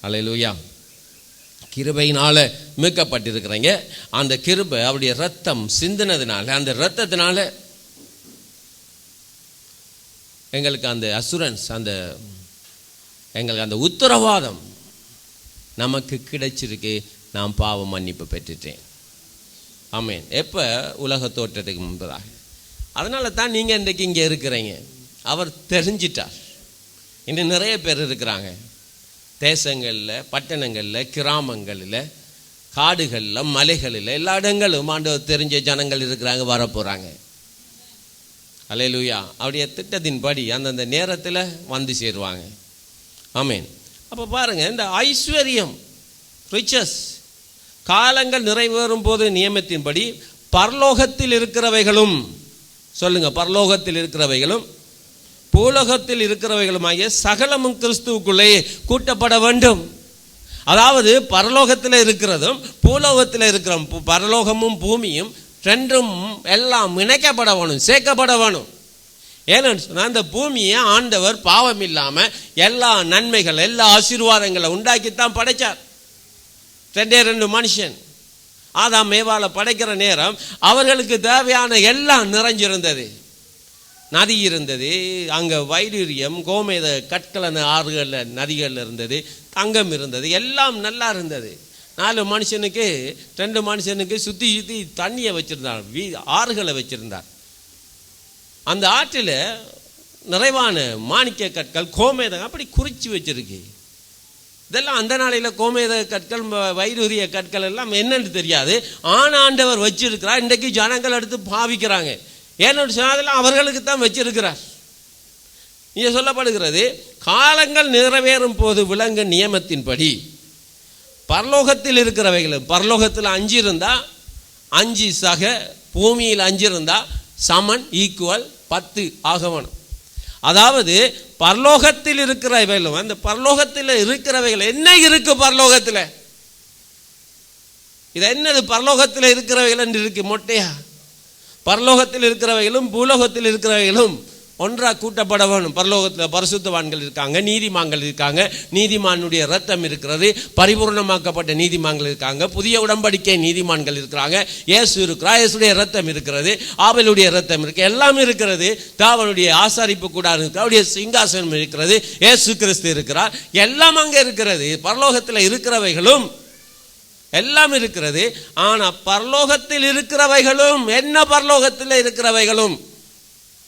அல்லேலூயா. கிருபையினால் மீட்கப்பட்டிருக்கிறீங்க. அந்த கிருபை அவருடைய ரத்தம் சிந்தினதுனால, அந்த ரத்தத்தினால எங்களுக்கு அந்த அசுரன்ஸ், எங்களுக்கு அந்த உத்தரவாதம் நமக்கு கிடைச்சிருக்கு. நான் பாவ மன்னிப்பு பெற்றுட்டேன். ஆமென். எப்போ? உலக தோற்றத்துக்கு முன்பதாக. அதனால தான் நீங்கள் இன்றைக்கு இங்கே இருக்கிறீங்க. அவர் தெரிஞ்சிட்டார். இன்னும் நிறைய பேர் இருக்கிறாங்க தேசங்களில், பட்டணங்களில், கிராமங்களில், காடுகளில், மலைகளில், எல்லா இடங்களும் ஆண்டவர் தெரிஞ்ச ஜனங்கள் இருக்கிறாங்க, வரப்போகிறாங்க. அல்லேலூயா. அவருடைய திட்டத்தின்படி அந்தந்த நேரத்தில் வந்து சேருவாங்க. ஆமென். அப்போ பாருங்கள், இந்த ஐஸ்வர்யம், ரிச்சஸ், காலங்கள் நிறைவேறும் போது நியமத்தின்படி பரலோகத்தில் இருக்கிறவைகளும், சொல்லுங்க, பரலோகத்தில் இருக்கிறவைகளும் பூலோகத்தில் இருக்கிறவைகளுமாகிய சகலமும் கிறிஸ்துவுக்குள்ளே கூட்டப்பட வேண்டும். அதாவது பரலோகத்தில் இருக்கிறதும் பூலோகத்தில் இருக்கிற, பரலோகமும் பூமியும் ரெண்டும் எல்லாம் இணைக்கப்பட வேணும், சேர்க்கப்பட வேணும். ஏன்னு சொன்னால் இந்த பூமியை ஆண்டவர் பாவம் இல்லாமல் எல்லா நன்மைகள், எல்லா ஆசீர்வாதங்களை உண்டாக்கித்தான் படைச்சார். 2 மனுஷன் ஆதாம் ஏவாளை படைக்கிற நேரம் அவர்களுக்கு தேவையான எல்லாம் நிறைஞ்சிருந்தது. நதி இருந்தது, அங்கே வைடூரியம், கோமேத கற்கலன ஆறுகளில் நதிகள் இருந்தது, தங்கம் இருந்தது, எல்லாம் நல்லா இருந்தது. 2 மனுஷனுக்கு சுற்றி சுற்றி தண்ணியை வச்சுருந்தார், ஆறுகளை வச்சுருந்தார். அந்த ஆற்றில் நிறைவான மாணிக்க கற்கள், கோமேதம் அப்படி குறித்து வச்சிருக்கு. இதெல்லாம் அந்த நாளையில் கோமேத கற்கள், வைடூரிய கற்கள் எல்லாம் என்னன்னு தெரியாது. ஆண்டவர் வச்சிருக்கிறார். இன்றைக்கு ஜனங்கள் எடுத்து பாவிக்கிறாங்க. ஏன்னு சொன்னதெல்லாம் அவர்களுக்கு தான் வச்சிருக்கிறார். இங்கே சொல்லப்படுகிறது, காலங்கள் நிறைவேறும் போது விளங்கும் நியமத்தின்படி பரலோகத்தில் இருக்கிறவைகளும், பரலோகத்தில் 5 இருந்தால் 5 சக, பூமியில் 5 இருந்தால் சமன், ஈக்குவல் 10 ஆகவனும். அதாவது பரலோகத்தில் இருக்கிறவைகளும், அந்த பரலோகத்தில் இருக்கிறவைகள் என்ன இருக்கு பரலோகத்தில்? இது என்னது பரலோகத்தில் இருக்கிறவைகள் என்று இருக்கு மொட்டையா? பரலோகத்தில் இருக்கிறவைகளும் பூலோகத்தில் இருக்கிறவைகளும் ஒன்றாக கூட்டப்பட வேணும். பரலோகத்தில் பரிசுத்தவான்கள் இருக்காங்க, நீதிமான்கள் இருக்காங்க, நீதிமானுடைய இரத்தம் இருக்கிறது, பரிபூர்ணமாக்கப்பட்ட நீதிமான்கள் இருக்காங்க, புதிய உடன்படிக்கை நீதிமான்கள் இருக்கிறாங்க, இயேசு இருக்கிறார், இயேசுடைய இரத்தம் இருக்கிறது, ஆபேலுடைய இரத்தம் இருக்கு, எல்லாம் இருக்கிறது. தாவனுடைய ஆசாரிப்பு கூடாரம் இருக்கு, அவருடைய சிங்காசனம் இருக்கிறது, இயேசு கிறிஸ்து இருக்கிறார், எல்லாம் அங்கே இருக்கிறது. பரலோகத்தில் இருக்கிறவைகளும் எல்லாம் இருக்கிறது. ஆனால் பரலோகத்தில் இருக்கிறவைகளும் என்ன? பரலோகத்தில் இருக்கிறவைகளும்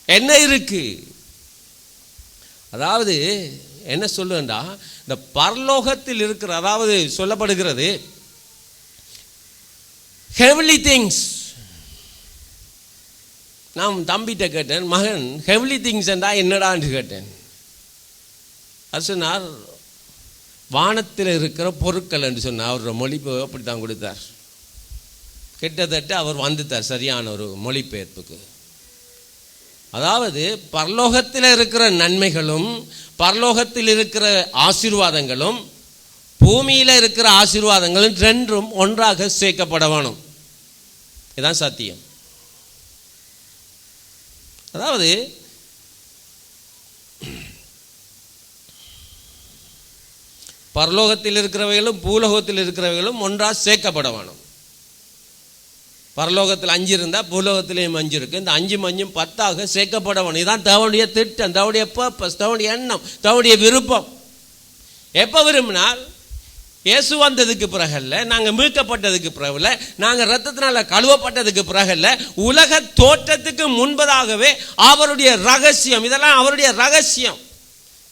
என்ன இருக்கு? அதாவது என்ன சொல்லுண்டா, இந்த பரலோகத்தில் இருக்கிற, அதாவது சொல்லப்படுகிறது ஹெவன்லி திங்ஸ். நான் தம்பிட்ட கேட்டேன், மகன் ஹெவன்லி திங்ஸ் என்றா என்னடான்னு கேட்டேன். அது சொன்னார், வானத்தில் இருக்கிற பொருட்கள் என்று சொன்னார். அவரோட மொழிப்பு அப்படி தான் கொடுத்தார். கிட்டத்தட்ட அவர் வந்துட்டார் சரியான ஒரு மொழிபெயர்ப்புக்கு. அதாவது பரலோகத்தில் இருக்கிற நன்மைகளும், பரலோகத்தில் இருக்கிற ஆசீர்வாதங்களும், பூமியில் இருக்கிற ஆசீர்வாதங்களும் ரெண்டும் ஒன்றாக சேர்க்கப்பட வேணும். இதுதான் சத்தியம். அதாவது பரலோகத்தில் இருக்கிறவைகளும் பூலோகத்தில் இருக்கிறவைகளும் ஒன்றாக சேர்க்கப்பட வேணும். பரலோகத்தில் 5 இருந்தால் பூலோகத்திலேயும் 5 இருக்கு. இந்த 5 5 10ஆக சேர்க்கப்பட வேணும். இதுதான் தேவனுடைய திட்டம், தேவனுடைய பர்பஸ், தேவனுடைய எண்ணம், தேவனுடைய விருப்பம். எப்போ விரும்பினால் இயேசு வந்ததுக்கு பிறகல்ல, நாங்கள் மீட்கப்பட்டதுக்கு பிறகுல, நாங்கள் ரத்தத்தினால கழுவப்பட்டதுக்கு பிறகல்ல, உலக தோற்றத்துக்கு முன்பதாகவே அவருடைய ரகசியம், இதெல்லாம் அவருடைய ரகசியம்,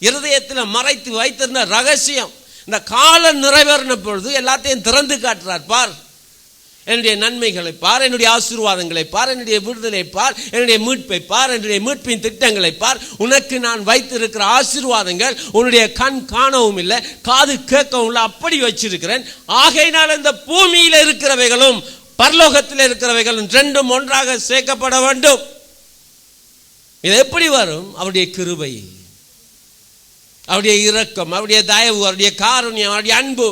இருதயத்தில் மறைத்து வைத்திருந்த ரகசியம். இந்த காலம் நிறைவேறின பொழுது எல்லாத்தையும் திறந்து காட்டுறார். பார், என்னுடைய நன்மைகளை பார், என்னுடைய ஆசீர்வாதங்களை பார், என்னுடைய விடுதலை பார், என்னுடைய மீட்பை பார், என்னுடைய மீட்பின் திட்டங்களை பார். உனக்கு நான் வைத்திருக்கிற ஆசீர்வாதங்கள் உன்னுடைய கண் காணவும் இல்லை, காது கேட்கவும் இல்லை, அப்படி வச்சிருக்கிறேன். ஆகையினால் இந்த பூமியில் இருக்கிறவைகளும் பரலோகத்தில் இருக்கிறவைகளும் ரெண்டும் ஒன்றாக சேர்க்கப்பட வேண்டும். இது எப்படி வரும்? அவருடைய கிருபை, அவருடைய இரக்கம், அவருடைய தயவு, அவருடைய காருண்யம், அவருடைய அன்பு,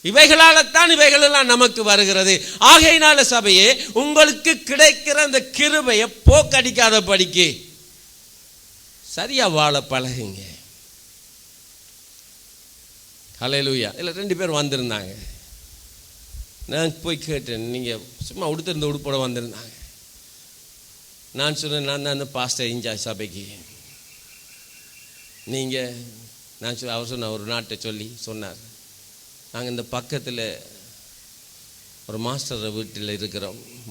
இவைகளால்தான் இவைகளெல்லாம் நமக்கு வருகிறது. ஆகையினால சபையே, உங்களுக்கு கிடைக்கிற அந்த கிருபையை போக்கடிக்காத படிக்கு சரியா வாழ பழகுங்க. ஹல்லேலூயா. இல்லை 2 பேர் வந்திருந்தாங்க. நான் போய் கேட்டேன், நீங்கள் சும்மா உடுத்திருந்த உடுப்போட வந்திருந்தாங்க. நான் சொன்னேன், நான் தான் அந்த பாஸ்டர் இன்சார்ஜ் சபைக்கு. நீங்கள் அவர் சொன்ன ஒரு நாட்டை சொன்னார், நாங்கள் இந்த பக்கத்தில் ஒரு மாஸ்டர் வீட்டில்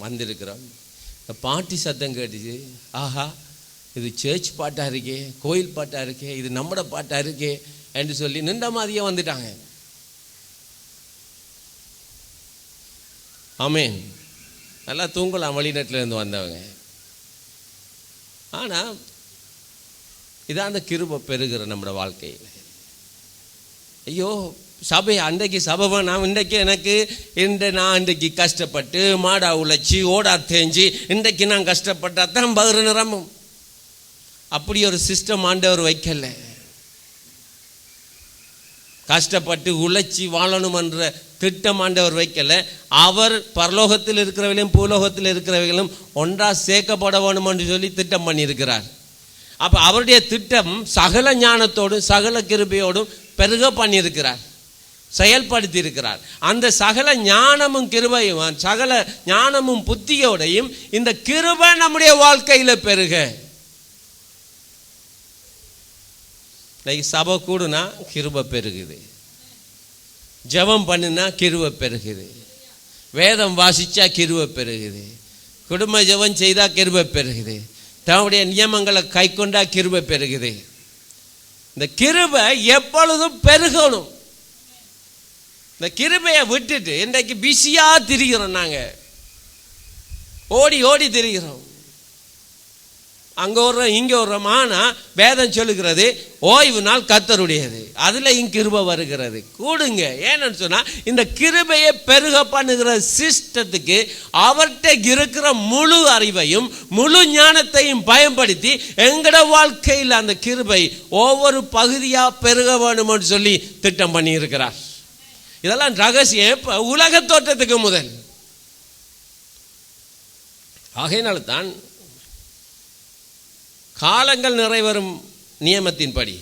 வந்திருக்கிறோம். இந்த பாட்டி சத்தம் கேட்டுச்சு, ஆஹா இது சர்ச் பாட்டாக இருக்கே, கோயில் பாட்டாக இருக்கே, இது நம்மட பாட்டாக இருக்கே என்று சொல்லி நின்ற மாதிரியே வந்துட்டாங்க. ஆமேன். நல்லா தூங்கலாம் வெளிநாட்டிலேருந்து வந்தவங்க. ஆனால் இதான் அந்த கிருபை பெருகிற நம்மளோட வாழ்க்கையில். ஐயோ சபை அன்றைக்கு சபை நான் இன்றைக்கு எனக்கு நான் இன்றைக்கு கஷ்டப்பட்டு மாடா உழைச்சி ஓடா தேஞ்சி இன்றைக்கு நான் கஷ்டப்பட்டா தான் பகிர நிரம்பும். அப்படி ஒரு சிஸ்டம் ஆண்டவர் வைக்கல. கஷ்டப்பட்டு உழைச்சி வாழணும் என்ற திட்டம் ஆண்டவர் வைக்கல. அவர் பரலோகத்தில் இருக்கிறவர்களும் பூலோகத்தில் இருக்கிறவர்களும் ஒன்றா சேர்க்கப்பட வேணும் என்று சொல்லி திட்டம் பண்ணியிருக்கிறார். அப்போ அவருடைய திட்டம் சகல ஞானத்தோடும் சகல கிருபையோடும் பெருக பண்ணியிருக்கிறார், செயல்படுத்தி இருக்கிறார். அந்த சகல ஞானமும் கிருபையும் சகல ஞானமும் புத்தியோடையும் இந்த கிருபை நம்முடைய வாழ்க்கையில் பெருக. சபை கூடுனா கிருபை பெருகுது, ஜெபம் பண்ணுனா கிருபை பெருகுது, வேதம் வாசிச்சா கிருபை பெருகுது, குடும்ப ஜெபம் செய்தா கிருபை பெருகுது, தன்னுடைய நியமங்களை கை கொண்டா கிருபை பெருகுது. இந்த கிருபை எப்பொழுதும் பெருகணும். இந்த கிருபையை விட்டுட்டு இன்றைக்கு பிஸியா திரிகிறோம், நாங்கள் ஓடி ஓடி திரிகிறோம், அங்கே வர்றோம் இங்கே வர்றோம். ஆனால் வேதம் சொல்லுகிறது ஓய்வு நாள் கர்த்தருடையது, அதில் கிருபை வருகிறது. கூடுங்க. ஏன்னு சொன்னால் இந்த கிருபையை பெருக பண்ணுகிற சிஸ்டத்துக்கு அவர்கிட்ட இருக்கிற முழு அறிவையும் முழு ஞானத்தையும் பயன்படுத்தி எங்கட வாழ்க்கையில் அந்த கிருபை ஒவ்வொரு பகுதியாக பெருக வேணும்னு சொல்லி திட்டம் பண்ணி இருக்கிறார். இதெல்லாம் ரகசியம் உலக தோற்றத்துக்கு முதல். ஆகையினால தான் காலங்கள் நிறைவரும் நியமத்தின்படி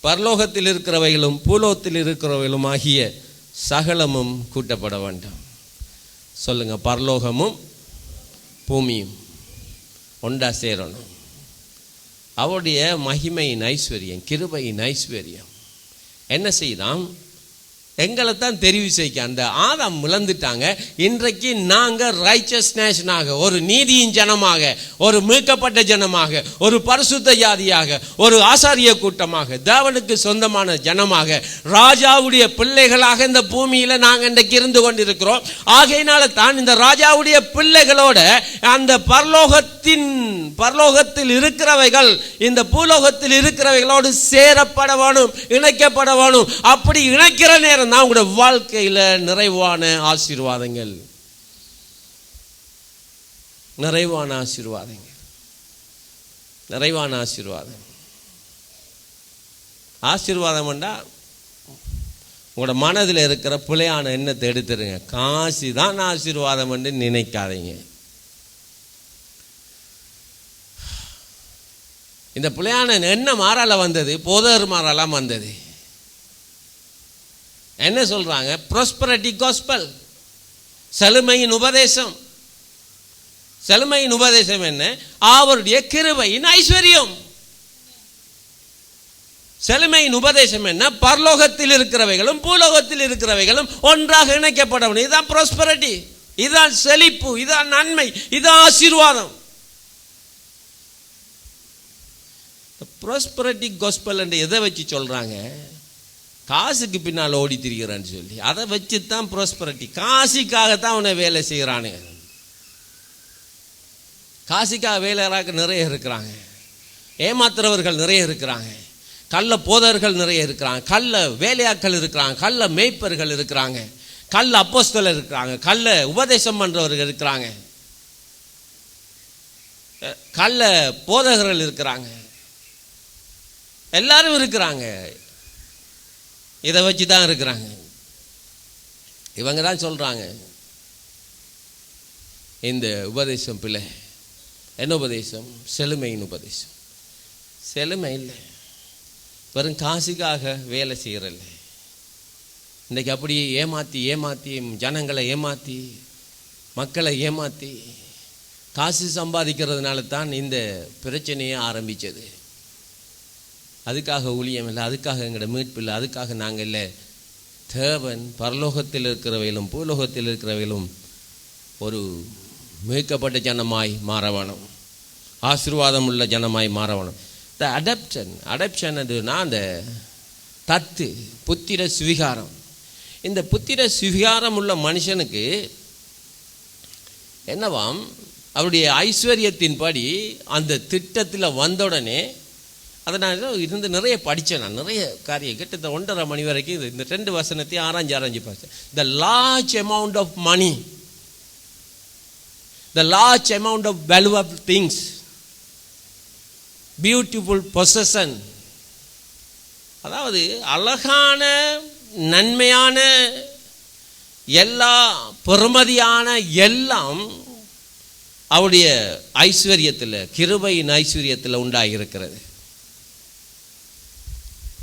பரலோகத்தில் இருக்கிறவைகளும் பூலோகத்தில் இருக்கிறவைகளும் ஆகிய சகலமும் கூட்டப்பட வேண்டும். சொல்லுங்க, பரலோகமும் பூமியும் ஒன்றா சேரணும். அவருடைய மகிமையின் ஐஸ்வர்யம், கிருபையின் ஐஸ்வர்யம் என்ன செய்தாம்? எங்களை தான் தெரிவு செய்ய. அந்த ஆதாம் விளந்துட்டாங்க. இன்றைக்கு நாங்கள் ரைச்சஸ்னஸ்னாக, ஒரு நீதியின் ஜனமாக, ஒரு மீட்கப்பட்ட ஜனமாக, ஒரு பரிசுத்த ஜாதியாக, ஒரு ஆசாரிய கூட்டமாக, தேவனுக்கு சொந்தமான ஜனமாக, ராஜாவுடைய பிள்ளைகளாக இந்த பூமியில நாங்கள் இன்றைக்கு இருந்து கொண்டிருக்கிறோம். ஆகையினால தான் இந்த ராஜாவுடைய பிள்ளைகளோட அந்த பரலோகத்தில் இருக்கிறவைகள் இந்த பூலோகத்தில் இருக்கிறவைகளோடு சேரப்பட வேணும், இணைக்கப்பட வேணும். அப்படி இணைக்கிற நேரம் தான் உங்களுடைய வாழ்க்கையில நிறைவான ஆசீர்வாதங்கள், நிறைவான ஆசீர்வாதங்கள், நிறைவான ஆசீர்வாதம். ஆசீர்வாதம் என்றா உங்களோட மனதில் இருக்கிற பிழையான எண்ணத்தை எடுத்துருங்க. காசு தான் ஆசீர்வாதம் என்று நினைக்காதீங்க. இந்த பிழையான எண்ணம் மாறால வந்தது, போதர் மாறாலாம் வந்தது. என்ன சொல்றாங்க? ப்ராஸ்பரிட்டி காஸ்பல், செழுமையின் உபதேசம். செழுமையின் உபதேசம் என்ன? அவருடைய கிருபையின் ஐஸ்வர்யம். செழுமையின் உபதேசம் என்ன? பரலோகத்தில் இருக்கிறவைகளும் பூலோகத்தில் இருக்கிறவைகளும் ஒன்றாக இணைக்கப்படணும். இதுதான் ப்ராஸ்பரிட்டி, இதுதான் செழிப்பு, இதுதான் நன்மை, இதுதான் ஆசீர்வாதம். ப்ராஸ்பரிட்டி காஸ்பல் என்று எதை வச்சு சொல்றாங்க? காசுக்கு பின்னால் ஓடி திரிகிறான்னு சொல்லி அதை வச்சு தான் ப்ராஸ்பரிட்டி. காசுக்காகத்தான் அவனை வேலை செய்கிறானுங்க. காசுக்காக வேலையாக்க நிறைய இருக்கிறாங்க, ஏமாத்துறவர்கள் நிறைய இருக்கிறாங்க, கள்ள போதர்கள் நிறைய இருக்கிறாங்க, கள்ள வேலையாக்கள் இருக்கிறாங்க, கள்ள மேய்ப்பர்கள் இருக்கிறாங்க, கள்ள அப்போஸ்தலர் இருக்கிறாங்க, கள்ள உபதேசம் பண்றவர்கள் இருக்கிறாங்க, கள்ள போதகர்கள் இருக்கிறாங்க, எல்லாரும் இருக்கிறாங்க. இதை வச்சு தான் இருக்கிறாங்க. இவங்க தான் சொல்றாங்க இந்த உபதேசம் பிள்ளை. என்ன உபதேசம்? செழுமையின் உபதேசம். செழுமை இல்லை, வெறும் காசுக்காக வேலை செய்யறதில்லை. இன்றைக்கு அப்படி ஏமாற்றி ஜனங்களை ஏமாற்றி மக்களை ஏமாற்றி காசு சம்பாதிக்கிறதுனால தான் இந்த பிரச்சனையே ஆரம்பித்தது. அதுக்காக ஊழியம் இல்லை, அதுக்காக எங்களோட மீட்பு இல்லை, அதுக்காக நாங்கள் இல்லை. தேவன் பரலோகத்தில் இருக்கிறவையிலும் பூலோகத்தில் இருக்கிறவையிலும் ஒரு மீட்கப்பட்ட ஜனமாய் மாற வேணும், ஆசீர்வாதம் உள்ள ஜனமாய் மாற வேணும். இந்த அடாப்ஷன் அதுனா அந்த தத்து புத்திர சுவிகாரம். இந்த புத்திர சுவிகாரம் உள்ள மனுஷனுக்கு என்னவாம், அவருடைய ஐஸ்வர்யத்தின்படி அந்த திட்டத்தில் வந்தவுடனே அதை நான் இருந்து நிறைய படித்தேன். நான் நிறைய காரியம் கிட்ட 1.5 மணி வரைக்கும் இந்த 2 வசனத்தையும் ஆராய்ஞ்சு பார்த்தேன். The large amount of money, the large amount of valuable things, beautiful possession, அதாவது அழகான நன்மையான எல்லா பெறுமதியான எல்லாம் அவருடைய ஐஸ்வர்யத்தில், கிருபையின் ஐஸ்வர்யத்தில் உண்டாகியிருக்கிறது.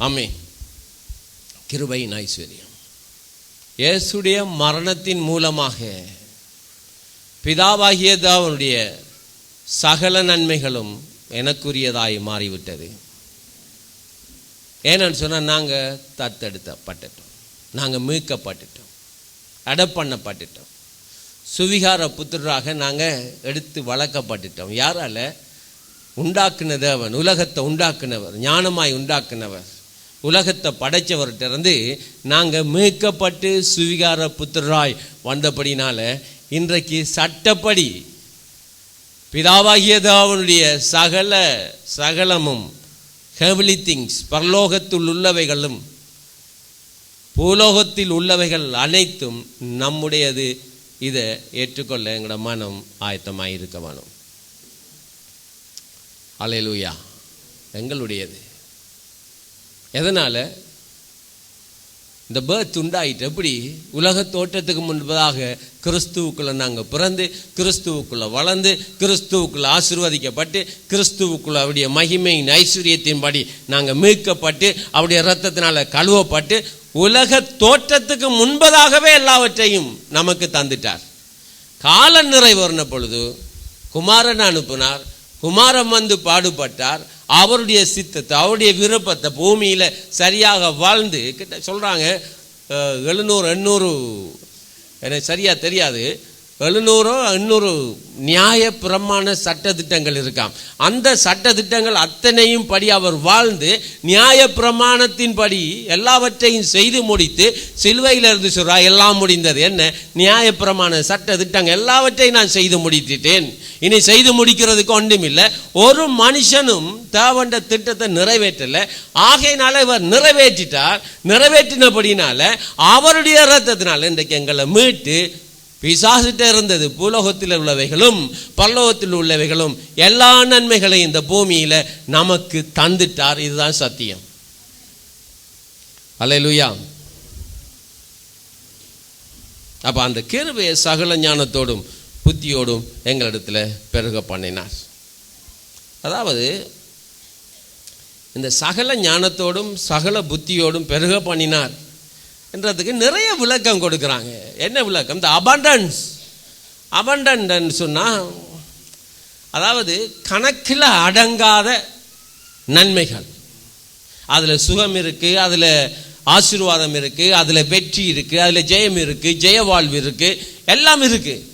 ஆமே, கிருபையின் ஐஸ்வர்யம் இயேசுடைய மரணத்தின் மூலமாக பிதாவாகிய தேவனுடைய சகல நன்மைகளும் எனக்குரியதாய் மாறிவிட்டது. ஏன்னு சொன்னால் நாங்கள் தத்தெடுத்தப்பட்டுட்டோம், நாங்கள் மீட்கப்பட்டுட்டோம், அடப்பண்ணப்பட்டுட்டோம், சுவிகார புத்திரராக நாங்கள் எடுத்து வளர்க்கப்பட்டுட்டோம். யாரால? உண்டாக்குன தேவன், உலகத்தை உண்டாக்குனவர், ஞானமாய் உண்டாக்குனவர், உலகத்தை படைச்சவர்கிட்ட நாங்கள் மீட்கப்பட்டு சுவிகார புத்திரராய் வந்தபடினால இன்றைக்கு சட்டப்படி பிதாவாகிய தேவனுடைய சகலமும் ஹெவன்லி திங்ஸ், பரலோகத்தில் உள்ளவைகளும் பூலோகத்தில் உள்ளவைகள் அனைத்தும் நம்முடையது. இதை ஏற்றுக்கொள்ள எங்களோட மனம் ஆயத்தமாக இருக்க வேணும். அல்லேலூயா, எங்களுடையது. எதனால் இந்த பேர்த் உண்டாயிட்டு? எப்படி? உலக தோற்றத்துக்கு முன்பதாக கிறிஸ்துவுக்குள்ளே நாங்கள் பிறந்து, கிறிஸ்துவுக்குள்ளே வளர்ந்து, கிறிஸ்துவுக்குள்ளே ஆசீர்வதிக்கப்பட்டு, கிறிஸ்துவுக்குள்ளே அவருடைய மகிமையின் ஐஸ்வர்யத்தின்படி நாங்கள் மீட்கப்பட்டு, அவருடைய இரத்தத்தினால கழுவப்பட்டு, உலக தோற்றத்துக்கு முன்பதாகவே எல்லாவற்றையும் நமக்கு தந்துட்டார். கால நிறைவேறின பொழுது குமாரன் அனுப்பினார், குமாரன் வந்து பாடுபட்டார், அவருடைய சித்தத்தை, அவருடைய விருப்பத்தை பூமியில் சரியாக வாழ்ந்து கிட்ட சொல்கிறாங்க 700-800, எனக்கு சரியாக தெரியாது, 700-800 நியாய பிரமாண சட்டத்திட்டங்கள் இருக்காம். அந்த சட்டத்திட்டங்கள் அத்தனையும் படி அவர் வாழ்ந்து நியாய பிரமாணத்தின் படி எல்லாவற்றையும் செய்து முடித்து சிலுவையிலிருந்து சொல்றார், எல்லாம் முடிந்தது. என்ன? நியாய பிரமாண சட்ட திட்டங்கள் எல்லாவற்றையும் நான் செய்து முடித்துட்டேன், இனி செய்து முடிக்கிறதுக்கு ஒன்றுமில்லை. ஒரு மனுஷனும் தேவண்ட திட்டத்தை நிறைவேற்றல. ஆகையினால இவர் நிறைவேற்றிட்டார். நிறைவேற்றினபடினால அவருடைய இரத்தத்தினால இன்றைக்கு எங்களை மீட்டு பிசாசிட்ட இருந்தது பூலோகத்தில் உள்ளவைகளும் பரலோகத்தில் உள்ளவைகளும் எல்லா நன்மைகளையும் இந்த பூமியில நமக்கு தந்துட்டார். இதுதான் சத்தியம். அல்லேலூயா. அப்ப அந்த கிருபையை சகல ஞானத்தோடும் புத்தியோடும் எங்களிடத்துல பெருக பண்ணினார். அதாவது இந்த சகல ஞானத்தோடும் சகல புத்தியோடும் பெருக பண்ணினார் என்றதுக்கு நிறைய விளக்கம் கொடுக்குறாங்க. என்ன விளக்கம்? இந்த அபண்டன்ட் சொன்னால் அதாவது கணக்கில் அடங்காத நன்மைகள். அதில் சுகம் இருக்குது, அதில் ஆசீர்வாதம் இருக்குது, அதில் வெற்றி இருக்குது, அதில் ஜெயம் இருக்குது, ஜெயவாழ்வு இருக்குது, எல்லாம் இருக்குது.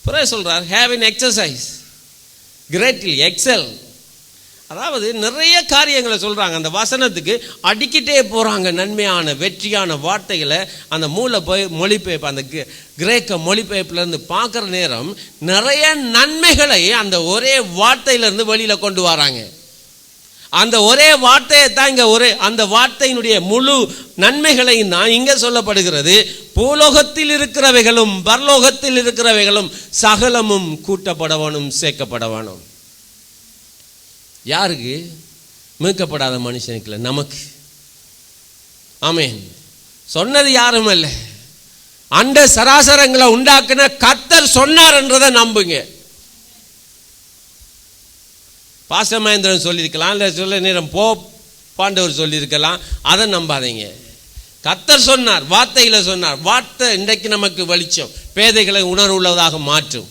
பிறகு சொல்கிறார் have in exercise greatly excel. அதாவது நிறைய காரியங்களை சொல்கிறாங்க. அந்த வசனத்துக்கு அடிக்கிட்டே போகிறாங்க. நன்மையான வெற்றியான வார்த்தைகளை அந்த மொழிபெயர்ப்பு, அந்த கிரேக்க மொழிபெயர்ப்புலேருந்து பார்க்குற நேரம் நிறைய நன்மைகளை அந்த ஒரே வார்த்தையிலேருந்து வெளியில் கொண்டு வராங்க. அந்த ஒரே வார்த்தையை தான் இங்கே அந்த வார்த்தையினுடைய முழு நன்மைகளையும் தான் இங்கே சொல்லப்படுகிறது. பூலோகத்தில் இருக்கிறவைகளும் பரலோகத்தில் இருக்கிறவைகளும் சகலமும் கூட்டப்படவனும் சேர்க்கப்படவனும். யாருக்கு? மீட்கப்படாத மனுஷனுக்குல, நமக்கு. ஆமென். சொன்னது யாரும் இல்லை, அண்ட சராசரங்களை உண்டாக்குன கர்த்தர் சொன்னார் என்றதை நம்புங்க. பாஸ்டர் மகேந்திரன் சொல்லியிருக்கலாம், இல்லை சொல்ல நேரம் பாண்டவர் சொல்லியிருக்கலாம், அதை நம்பாதீங்க. கர்த்தர் சொன்னார், வார்த்தையில் சொன்னார். வார்த்தை இன்றைக்கு நமக்கு வெளிச்சம், பேதைகளை உணர்வுள்ளதாக மாற்றும்.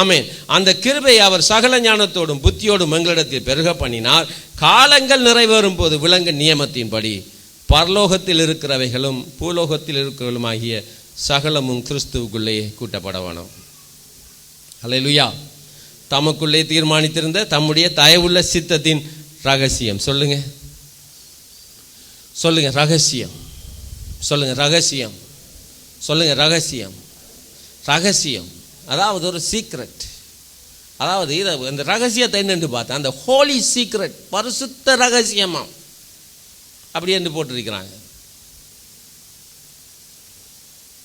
ஆமென். அந்த கிருபை அவர் சகல ஞானத்தோடும் புத்தியோடும் எங்களிடத்தில் பெருக பண்ணினார். காலங்கள் நிறைவேறும் போது விளங்க நியமத்தின்படி பரலோகத்தில் இருக்கிறவைகளும் பூலோகத்தில் இருக்கிறவர்களும் ஆகிய சகலமும் கிறிஸ்துவுக்குள்ளே கூட்டப்பட வேணும். அல்லேலூயா. தமக்குள்ளே தீர்மானித்திருந்த தம்முடைய தயவுள்ள சித்தத்தின் ரகசியம். சொல்லுங்க சொல்லுங்க ரகசியம். சொல்லுங்க ரகசியம். சொல்லுங்க ரகசியம். ரகசியம் அதாவது ஒரு சீக்ரெட். அதாவது இதை இந்த ரகசியத்தை என்னென்று பார்த்தா அந்த ஹோலி சீக்ரெட், பரிசுத்த ரகசியமா அப்படி என்று போட்டிருக்கிறாங்க.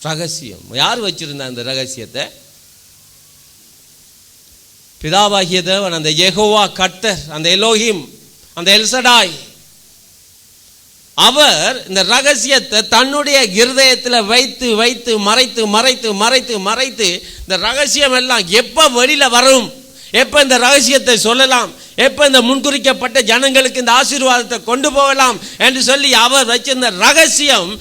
ரகசியம் யார் வச்சிருந்தா அந்த ரகசியத்தை? பிதாவாகிய தேவன், அந்த யெகோவா கர்த்தர், அந்த எலோஹிம், அந்த எல்சடாய், அவர் இந்த ரகசியத்தை தன்னுடைய இருதயத்தில் வைத்து வைத்து மறைத்து மறைத்து மறைத்து மறைத்து இந்த ரகசியம் எல்லாம் எப்போ வெளியில வரும், எப்போ இந்த ரகசியத்தை சொல்லலாம், எப்போ இந்த முன்குறிக்கப்பட்ட ஜனங்களுக்கு இந்த ஆசீர்வாதத்தை கொண்டு போகலாம் என்று சொல்லி அவர் வச்சிருந்த ரகசியம்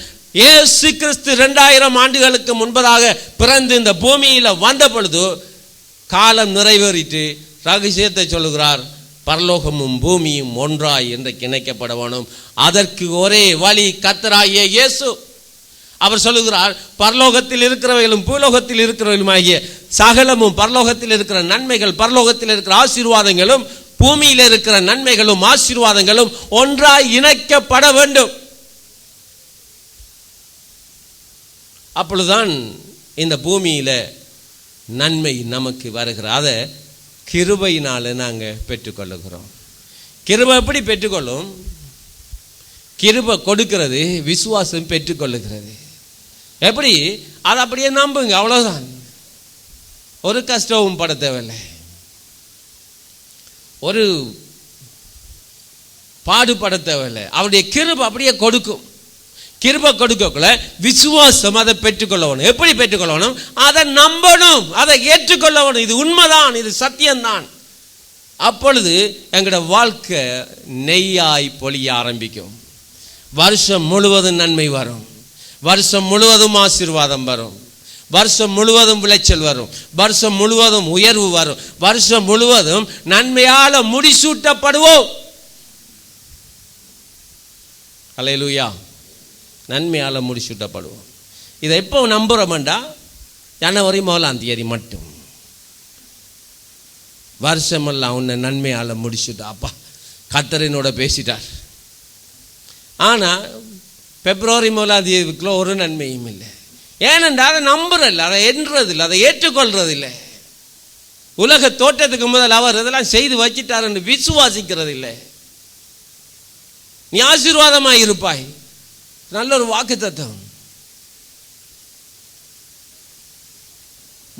இயேசு கிறிஸ்து 2000 ஆண்டுகளுக்கு முன்பதாக பிறந்து இந்த பூமியில் வந்த பொழுது காலம் நிறைவேறிட்டு ரகசியத்தை சொல்லுகிறார். பரலோகமும் பூமியும் ஒன்றாய் இன்றைக்கு இணைக்கப்பட வேணும். அதற்கு ஒரே வழி கர்த்தராகிய இயேசு. அவர் சொல்லுகிறார், பரலோகத்தில் இருக்கிறவைகளும் பூலோகத்தில் இருக்கிறவைகளும் ஆகிய சகலமும், பரலோகத்தில் இருக்கிற நன்மைகள், பரலோகத்தில் இருக்கிற ஆசீர்வாதங்களும் பூமியில் இருக்கிற நன்மைகளும் ஆசீர்வாதங்களும் ஒன்றாய் இணைக்கப்பட வேண்டும். அப்பொழுதுதான் இந்த பூமியில நன்மை நமக்கு வருகிற அதை கிருபையினால நாங்கள் பெற்றுக்கொள்ளுகிறோம். கிருபை எப்படி பெற்றுக்கொள்ளும்? கிருபை கொடுக்கிறது, விசுவாசம் பெற்றுக்கொள்ளுகிறது. எப்படி? அதை அப்படியே நம்புங்க, அவ்வளோதான். ஒரு கஷ்டமும் பட தேவையில்லை, ஒரு பாடுபட தேவையில்லை. அவருடைய கிருபை அப்படியே கொடுக்கும். கிருபை கொடுக்கக்குள்ள விசுவாசம் அதை பெற்றுக்கொள்ளணும். எப்படி பெற்றுக்கொள்ளணும்? அதை நம்பணும், அதை ஏற்றுக்கொள்ளணும். இது உண்மைதான், இது சத்தியம்தான். அப்பொழுது எங்களோட வாழ்க்கை நெய்யாய் பொழிய ஆரம்பிக்கும். வருஷம் முழுவதும் நன்மை வரும், வருஷம் முழுவதும் ஆசீர்வாதம் வரும், வருஷம் முழுவதும் விளைச்சல் வரும், வருஷம் முழுவதும் உயர்வு வரும், வருஷம் முழுவதும் நன்மையால முடிசூட்டப்படுவோம். அல்லேலூயா. நன்மையால் முடிச்சுட்டப்படுவோம். இதை எப்போ நம்புகிறோம்டா? ஜனவரி 1 மட்டும். வருஷமெல்லாம் உன்னை நன்மையால் முடிச்சுட்டா. அப்பா கர்த்தரினோட பேசிட்டார். ஆனால் பிப்ரவரி 1 ஒரு நன்மையும் இல்லை. ஏனென்றால் அதை நம்புறதில்லை, அதை எண்ணுறதில்லை, அதை ஏற்றுக்கொள்றதில்லை. உலக தோற்றத்துக்கு முதல் அவர் இதெல்லாம் செய்து வச்சிட்டார் என்று விசுவாசிக்கிறது இல்லை. நீ ஆசீர்வாதமாக இருப்பாய். நல்ல ஒரு வாக்கு தத்துவம்.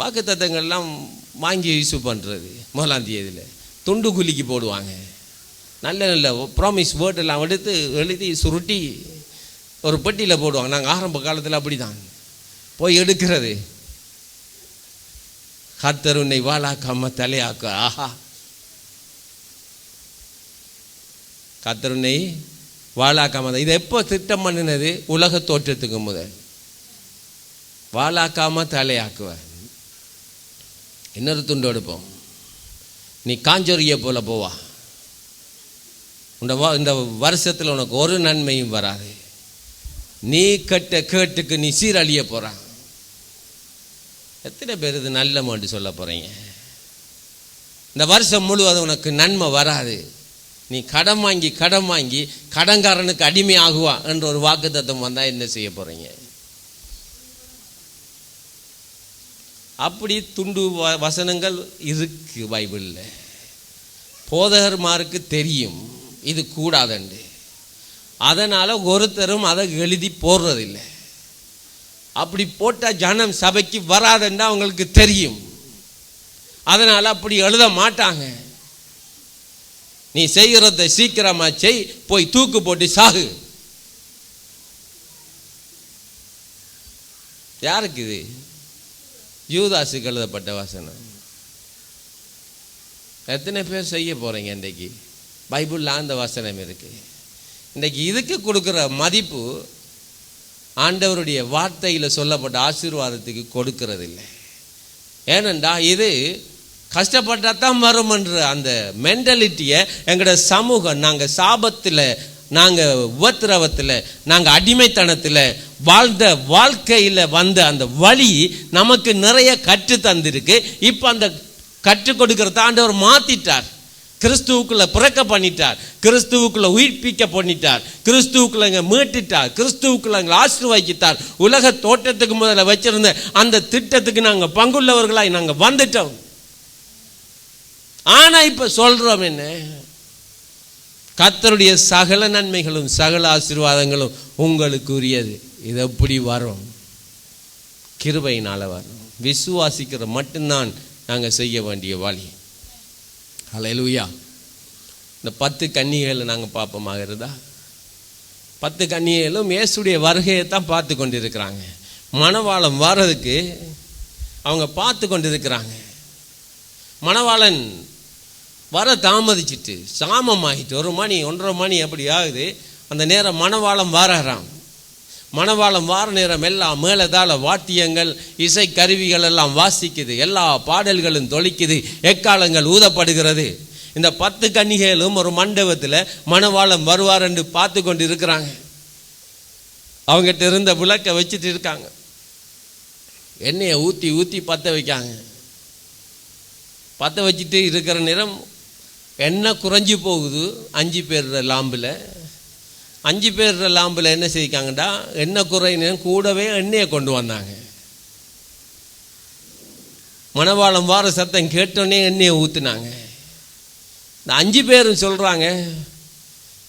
வாக்கு தத்துவங்கள்லாம் வாங்கி யூஸ் பண்ணுறது 1ஆம் தேதியில் துண்டு குலிக்கு போடுவாங்க. நல்ல நல்ல ப்ராமிஸ் வேர்டெல்லாம் எடுத்து எழுதி சுருட்டி ஒரு பெட்டியில் போடுவாங்க. நாங்கள் ஆரம்ப காலத்தில் அப்படி தான் போய் எடுக்கிறது. கர்த்தர் உன்னை வாளாக்காம தலையாக்க. ஆஹா, கர்த்தர் உன்னை வாளாக்காம. இதை எப்போ திட்டம் பண்ணினது? உலக தோற்றத்துக்கு முதல். வாளாக்காம தலையாக்குவேன். இன்னொரு துண்டு எடுப்போம். நீ காஞ்சொரிய போல போவா. இந்த வருஷத்தில் உனக்கு ஒரு நன்மையும் வராது. நீ கட்ட கேட்டுக்கு நீ சீரழிய போறான். எத்தனை பேர் இது நல்ல மாட்டு சொல்ல போறீங்க? இந்த வருஷம் முழுவதும் உனக்கு நன்மை வராது. நீ கடன் வாங்கி கடன்காரனுக்கு அடிமை ஆகுவா என்ற ஒரு வாக்கு தத்துவம் வந்தால் என்ன செய்ய போறீங்க? அப்படி துண்டு வசனங்கள் இருக்கு பைபிளில். போதகர்மாருக்கு தெரியும் இது கூடாதுண்டு. அதனால் ஒருத்தரும் அதை எழுதி போடுறதில்லை. அப்படி போட்டால் ஜனம் சபைக்கு வராதுன்னு அவங்களுக்கு தெரியும். அதனால் அப்படி எழுத மாட்டாங்க. நீ செய்கிறத சீக்கிரமா செய், போய் தூக்கு போட்டு சாகு. யாருக்கு இது? யூதாசுக்கு எழுதப்பட்ட வசனம். எத்தனை பேர் செய்ய போறீங்க? இன்றைக்கு பைபிள்ல அந்த வசனம் இருக்கு. இன்றைக்கு இதுக்கு கொடுக்குற மதிப்பு ஆண்டவருடைய வார்த்தையில் சொல்லப்பட்ட ஆசீர்வாதத்துக்கு கொடுக்கறது இல்லை. ஏனென்றா இது கஷ்டப்பட்டா தான் வரும்ன்ற அந்த மென்டாலிட்டியை எங்களோட சமூகம், நாங்கள் சாபத்தில், நாங்கள் உபத்திரவத்தில், நாங்கள் அடிமைத்தனத்தில் வாழ்ந்த வாழ்க்கையில் வந்த அந்த வழி நமக்கு நிறைய கற்று தந்திருக்கு. இப்போ அந்த கற்றுக் கொடுக்கிற ஆண்டவர் மாற்றிட்டார். கிறிஸ்துவுக்குள்ள பிறக்க பண்ணிட்டார், கிறிஸ்துவுக்குள்ள உயிர்ப்பிக்க பண்ணிட்டார், கிறிஸ்துவுக்குள்ள மீட்டுட்டார், கிறிஸ்துவுக்குள்ள ஆசீர்வதித்தார். உலக தோட்டத்துக்கு முதல்ல வச்சிருந்த அந்த திட்டத்துக்கு நாங்கள் பங்குள்ளவர்களாய் நாங்கள் வந்துட்டோம். ஆனா இப்ப சொல்றோம் என்ன, கர்த்தருடைய சகல நன்மைகளும் சகல ஆசீர்வாதங்களும் உங்களுக்கு உரியது. இது எப்படி வரும்? கிருபையினால வரும். விசுவாசிக்கிற மட்டும்தான் நாங்கள் செய்ய வேண்டிய வழி. ஹல்லேலூயா. இந்த 10 கன்னிகைகளை நாங்கள் பார்ப்போமாக இருந்தா, 10 கன்னிகைகளும் இயேசுடைய வருகையை தான் பார்த்து கொண்டிருக்கிறாங்க. மணவாளன் வர்றதுக்கு அவங்க பார்த்து கொண்டிருக்கிறாங்க. மணவாளன் வர தாமதிச்சிட்டு சாமம் ஆகிட்டு 1 மணி 1:30 மணி அப்படி ஆகுது. அந்த நேரம் மணவாளம் வாராம். மணவாளம் வார நேரம் எல்லாம் மேலதாள வாத்தியங்கள், இசை கருவிகள் எல்லாம் வாசிக்குது, எல்லா பாடல்களும் தொழிக்குது, எக்காலங்கள் ஊதப்படுகிறது. இந்த 10 கன்னிகைகளும் ஒரு மண்டபத்தில் மணவாளம் வருவார் என்று பார்த்து கொண்டு இருக்கிறாங்க. அவங்ககிட்ட இருந்த விளக்கை வச்சுட்டு இருக்காங்க. எண்ணெயை ஊற்றி ஊற்றி பற்ற வைக்காங்க. பற்ற வச்சுட்டு இருக்கிற நேரம் எண்ணெய் குறைஞ்சி போகுது. 5 பேர் லாம்பில் 5 பேர் லாம்பில் என்ன செய்யிக்காங்கடா, எண்ணெய் குறையின கூடவே எண்ணெயை கொண்டு வந்தாங்க. மணவாளம் வார சத்தம் கேட்டோன்னே எண்ணெயை ஊற்றுனாங்க. இந்த 5 பேரும் சொல்கிறாங்க,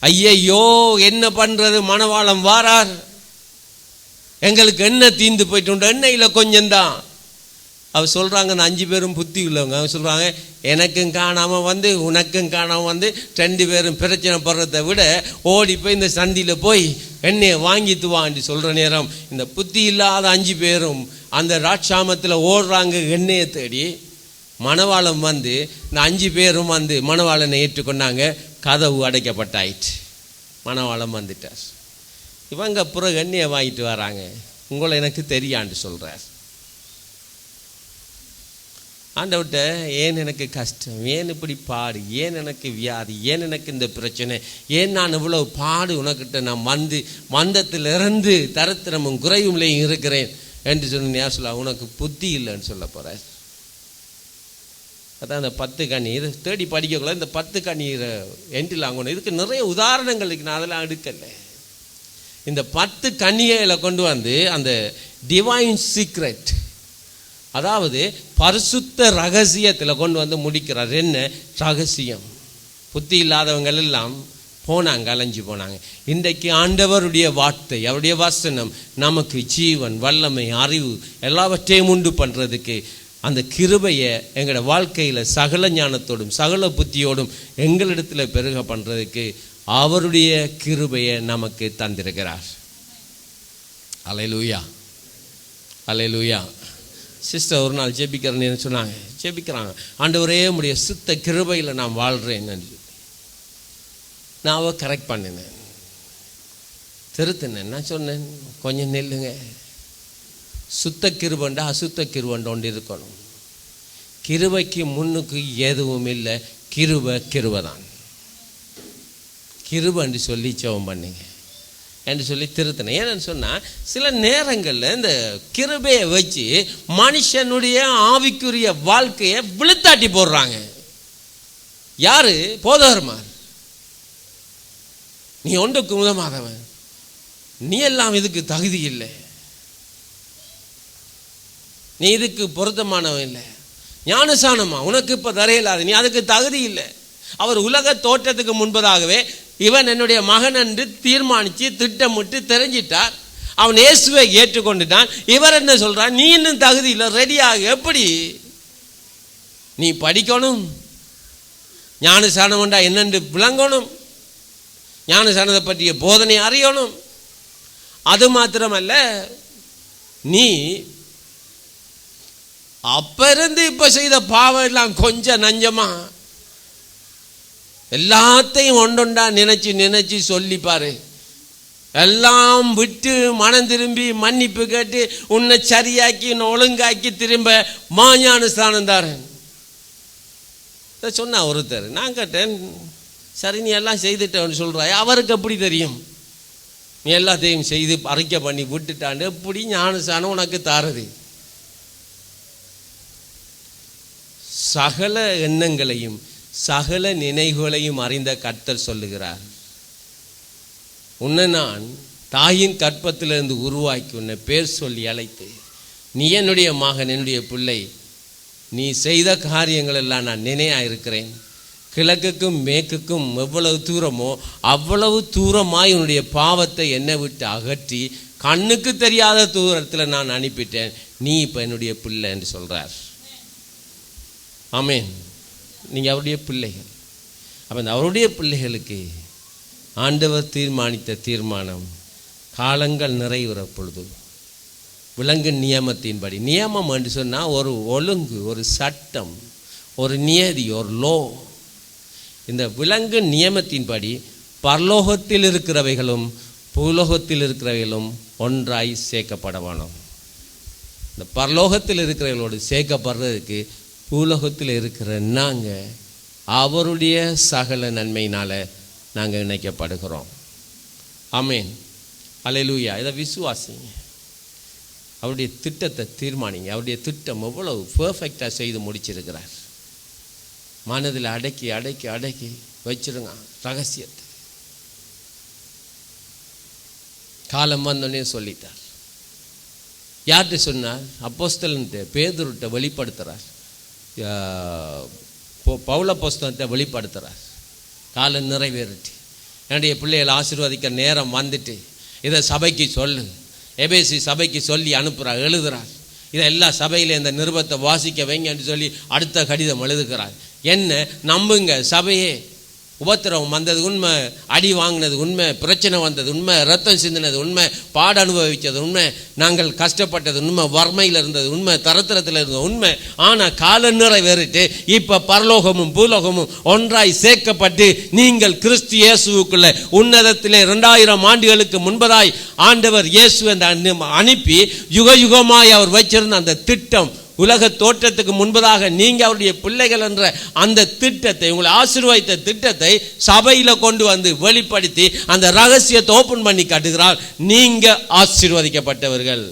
ஐயையோ என்ன பண்ணுறது, மணவாளம் வாரார், எங்களுக்கு எண்ணெய் தீந்து போயிட்டு, எண்ணெயில் கொஞ்சம்தான். அவர் சொல்கிறாங்க, அந்த 5 பேரும் புத்தி உள்ளவங்க. அவங்க சொல்கிறாங்க, எனக்கும் காணாமல் வந்து உனக்கும் காணாமல் வந்து 2 பேரும் பிரச்சனை படுறதை விட ஓடி போய் இந்த சந்தியில் போய் எண்ணெயை வாங்கிட்டு வான்னு சொல்கிற நேரம் இந்த புத்தி இல்லாத 5 பேரும் அந்த ராட்சாமத்தில் ஓடுறாங்க எண்ணெயை தேடி. மணவாளம் வந்து இந்த 5 பேரும் வந்து மணவாளனை ஏற்றுக்கொண்டாங்க. கதவு அடைக்கப்பட்டாயிற்று. மணவாளம் வந்துட்டார். இவங்க பிறகு எண்ணெயை வாங்கிட்டு வராங்க. உங்களை எனக்கு தெரியான்னு சொல்கிறார். ஆண்டவர்கிட்ட, ஏன் எனக்கு கஷ்டம், ஏன் இப்படி பாடு, ஏன் எனக்கு வியாதி, ஏன் எனக்கு இந்த பிரச்சனை, ஏன் நான் இவ்வளவு பாடு உனக்கிட்ட நான் மந்தத்திலிருந்து தரத்திரமும் குறைவுலையும் இருக்கிறேன் என்று சொன்ன சொல்ல, உனக்கு புத்தி இல்லைன்னு சொல்ல போகிறார். அதான் அந்த 10 கண்ணி இதை தேடி படிக்கக்குள்ள இந்த 10 கண்ணீரை என்ட்ரில் ஆகணும். இதுக்கு நிறைய உதாரணங்களுக்கு நான் அதெல்லாம் எடுக்கலை. இந்த 10 கன்னிகைகளை கொண்டு வந்து அந்த டிவைன் சீக்ரெட், அதாவது பரிசுத்த ரகசியத்தில் கொண்டு வந்து முடிக்கிறார். என்ன ரகசியம்? புத்தி இல்லாதவங்கள் எல்லாம் போனாங்க, அலைஞ்சு போனாங்க. இன்றைக்கு ஆண்டவருடைய வார்த்தை, அவருடைய வசனம் நமக்கு ஜீவன், வல்லமை, அறிவு எல்லாவற்றையும் உண்டு பண்ணுறதுக்கு, அந்த கிருபையை எங்களோட வாழ்க்கையில் சகல ஞானத்தோடும் சகல புத்தியோடும் எங்களிடத்தில் பெருக பண்ணுறதுக்கு அவருடைய கிருபையை நமக்கு தந்திருக்கிறார். அல்லேலூயா, அல்லேலூயா. சிஸ்டர் ஒரு நாள் ஜெபிக்கிறேன்னு சொன்னாங்க. ஜெபிக்கிறாங்க, ஆண்டவரே உம்முடைய சுத்த கிருபையில் நான் வாழ்கிறேன்னு. நான் அவ கரெக்ட் பண்ணினேன், திருத்தினேன். நான் சொன்னேன், கொஞ்சம் நெல்லுங்க, சுத்த கிருபண்டா அசுத்த கிருபண்டா ஒன்று இருக்கணும். கிருபைக்கு முன்னுக்கு எதுவும் இல்லை. கிருபை தான். கிருபன்னு சொல்லி ஜெபம் பண்ணுங்க என்று சொல்லி திருத்தினேன். ஏன்னு சொன்னால், சில நேரங்களில் இந்த கிருபையை வச்சு மனுஷனுடைய ஆவிக்குரிய வாழ்க்கையை விழுத்தாட்டி போடுறாங்க. யாரு? போதகர்மார். நீ ஒன்றுக்கு உதவாதவன், நீ எல்லாம் இதுக்கு தகுதி இல்லை, நீ இதுக்கு பொருத்தமானவன் இல்லை, ஞானசானமா உனக்கு இப்போ தரையில்லாது, நீ அதுக்கு தகுதி இல்லை. அவர் உலக தோற்றத்துக்கு முன்பதாகவே இவன் என்னுடைய மகன் என்று தீர்மானித்து திட்டமிட்டு தெரிஞ்சிட்டார். அவன் இயேசுவை ஏற்றுக்கொண்டுட்டான். இவர் என்ன சொல்றார்? நீ இன்னும் தகுதி இல்லை, ரெடியாக. எப்படி? நீ படிக்கணும், ஞானசானம் உண்டா என்னென்று விளங்கணும், ஞானசானத்தை பற்றிய போதனை அறியணும். அது மாத்திரமல்ல, நீ அப்ப இருந்து இப்ப செய்த பாவம் எல்லாம் கொஞ்சம் நஞ்சமா எல்லாத்தையும் ஒன்றொண்டா நினைச்சு சொல்லிப்பாரு. எல்லாம் விட்டு மனம் திரும்பி மன்னிப்பு கேட்டு உன்னை சரியாக்கி ஒழுங்காக்கி திரும்ப மாஞான ஸ்தானம் தாரன். இதை சொன்னா ஒருத்தர். நான் கேட்டேன், சரி நீ எல்லாம் செய்துட்டேன்னு சொல்கிறாய், அவருக்கு எப்படி தெரியும் நீ எல்லாத்தையும் செய்து அறிக்கை பண்ணி விட்டுட்டாண்டு? எப்படி ஞானசானம் உனக்கு தாரது? சகல எண்ணங்களையும் சகல நினைவுகளையும் அறிந்த கர்த்தர் சொல்லுகிறார், உன்னை நான் தாயின் கற்பத்திலிருந்து உருவாக்கி உன்னை பேர் சொல்லி அழைத்து, நீ என்னுடைய மகன், என்னுடைய பிள்ளை, நீ செய்த காரியங்கள் எல்லாம் நான் நினையா இருக்கிறேன். கிழக்குக்கும் மேற்குக்கும் எவ்வளவு தூரமோ அவ்வளவு தூரமாய் உன்னுடைய பாவத்தை என்னை விட்டு அகற்றி கண்ணுக்கு தெரியாத தூரத்தில் நான் அனுப்பிட்டேன். நீ இப்போ என்னுடைய பிள்ளை என்று சொல்கிறார். ஆமேன். நீங்கள் அவருடைய பிள்ளைகள். அப்போ இந்த அவருடைய பிள்ளைகளுக்கு ஆண்டவர் தீர்மானித்த தீர்மானம் காலங்கள் நிறைவுற பொழுது விலங்கு நியமத்தின்படி, நியமம் என்று சொன்னால் ஒரு ஒழுங்கு, ஒரு சட்டம், ஒரு நியதி, ஒரு லோ. இந்த விலங்கு நியமத்தின்படி பரலோகத்தில் இருக்கிறவைகளும் பூலோகத்தில் இருக்கிறவைகளும் ஒன்றாய் சேர்க்கப்பட வேணும். இந்த பரலோகத்தில் இருக்கிறவர்களோடு சேர்க்கப்படுறதுக்கு பூலோகத்தில் இருக்கிற நாங்கள் அவருடைய சகல நன்மையினால் நாங்கள் இணைக்கப்படுகிறோம். ஆமேன். அல்லேலூயா. இதை விசுவாசிங்க. அவருடைய திட்டத்தை தீர்மானிங்க. அவருடைய திட்டம் எவ்வளவு பெர்ஃபெக்டாக செய்து முடிச்சிருக்கிறார். மனதில் அடக்கி அடக்கி அடக்கி வச்சிருங்க ரகசியத்தை. காலம் வந்தோடனே சொல்லிட்டார். யார்கிட்ட சொன்னார்? அப்போஸ்தலன்ட்ட பேதுருட்ட வெளிப்படுத்துகிறார், பவுல புஸ்தகத்தை வெளிப்படுத்துகிறார். காலம் நிறைவேறிட்டு என்னுடைய பிள்ளைகளை ஆசீர்வதிக்க நேரம் வந்துட்டு இதை சபைக்கு சொல்லு, எபேசி சபைக்கு சொல்லி அனுப்புகிறார், எழுதுகிறார். இதை எல்லா சபையில் இந்த நிருபத்தை வாசிக்க வைங்கன்னு சொல்லி அடுத்த கடிதம் எழுதுகிறார். என்ன நம்புங்க, சபையே உபத்திரவம் வந்தது உண்மை, அடி வாங்கினது உண்மை, பிரச்சனை வந்தது உண்மை, ரத்தம் சிந்தினது உண்மை, பாட அனுபவித்தது உண்மை, நாங்கள் கஷ்டப்பட்டது உண்மை, வறுமையில் இருந்தது உண்மை, தரத்திரத்தில் இருந்தது உண்மை. ஆனால் கால நிறைவேறிட்டு இப்போ பரலோகமும் பூலோகமும் ஒன்றாய் சேர்க்கப்பட்டு நீங்கள் கிறிஸ்து இயேசுவுக்குள்ள உன்னதத்திலே 2000 ஆண்டுகளுக்கு முன்பதாய் ஆண்டவர் இயேசு அனுப்பி யுக யுகமாய் அவர் வச்சிருந்த அந்த திட்டம், உலக தோற்றத்துக்கு முன்பதாக நீங்க அவருடைய பிள்ளைகள் என்ற அந்த திட்டத்தை, உங்களை ஆசீர்வதித்த திட்டத்தை சபையில கொண்டு வந்து வெளிப்படுத்தி அந்த ரகசியத்தை ஓபன் பண்ணி காட்டுகிறார். நீங்க ஆசீர்வதிக்கப்பட்டவர்கள்.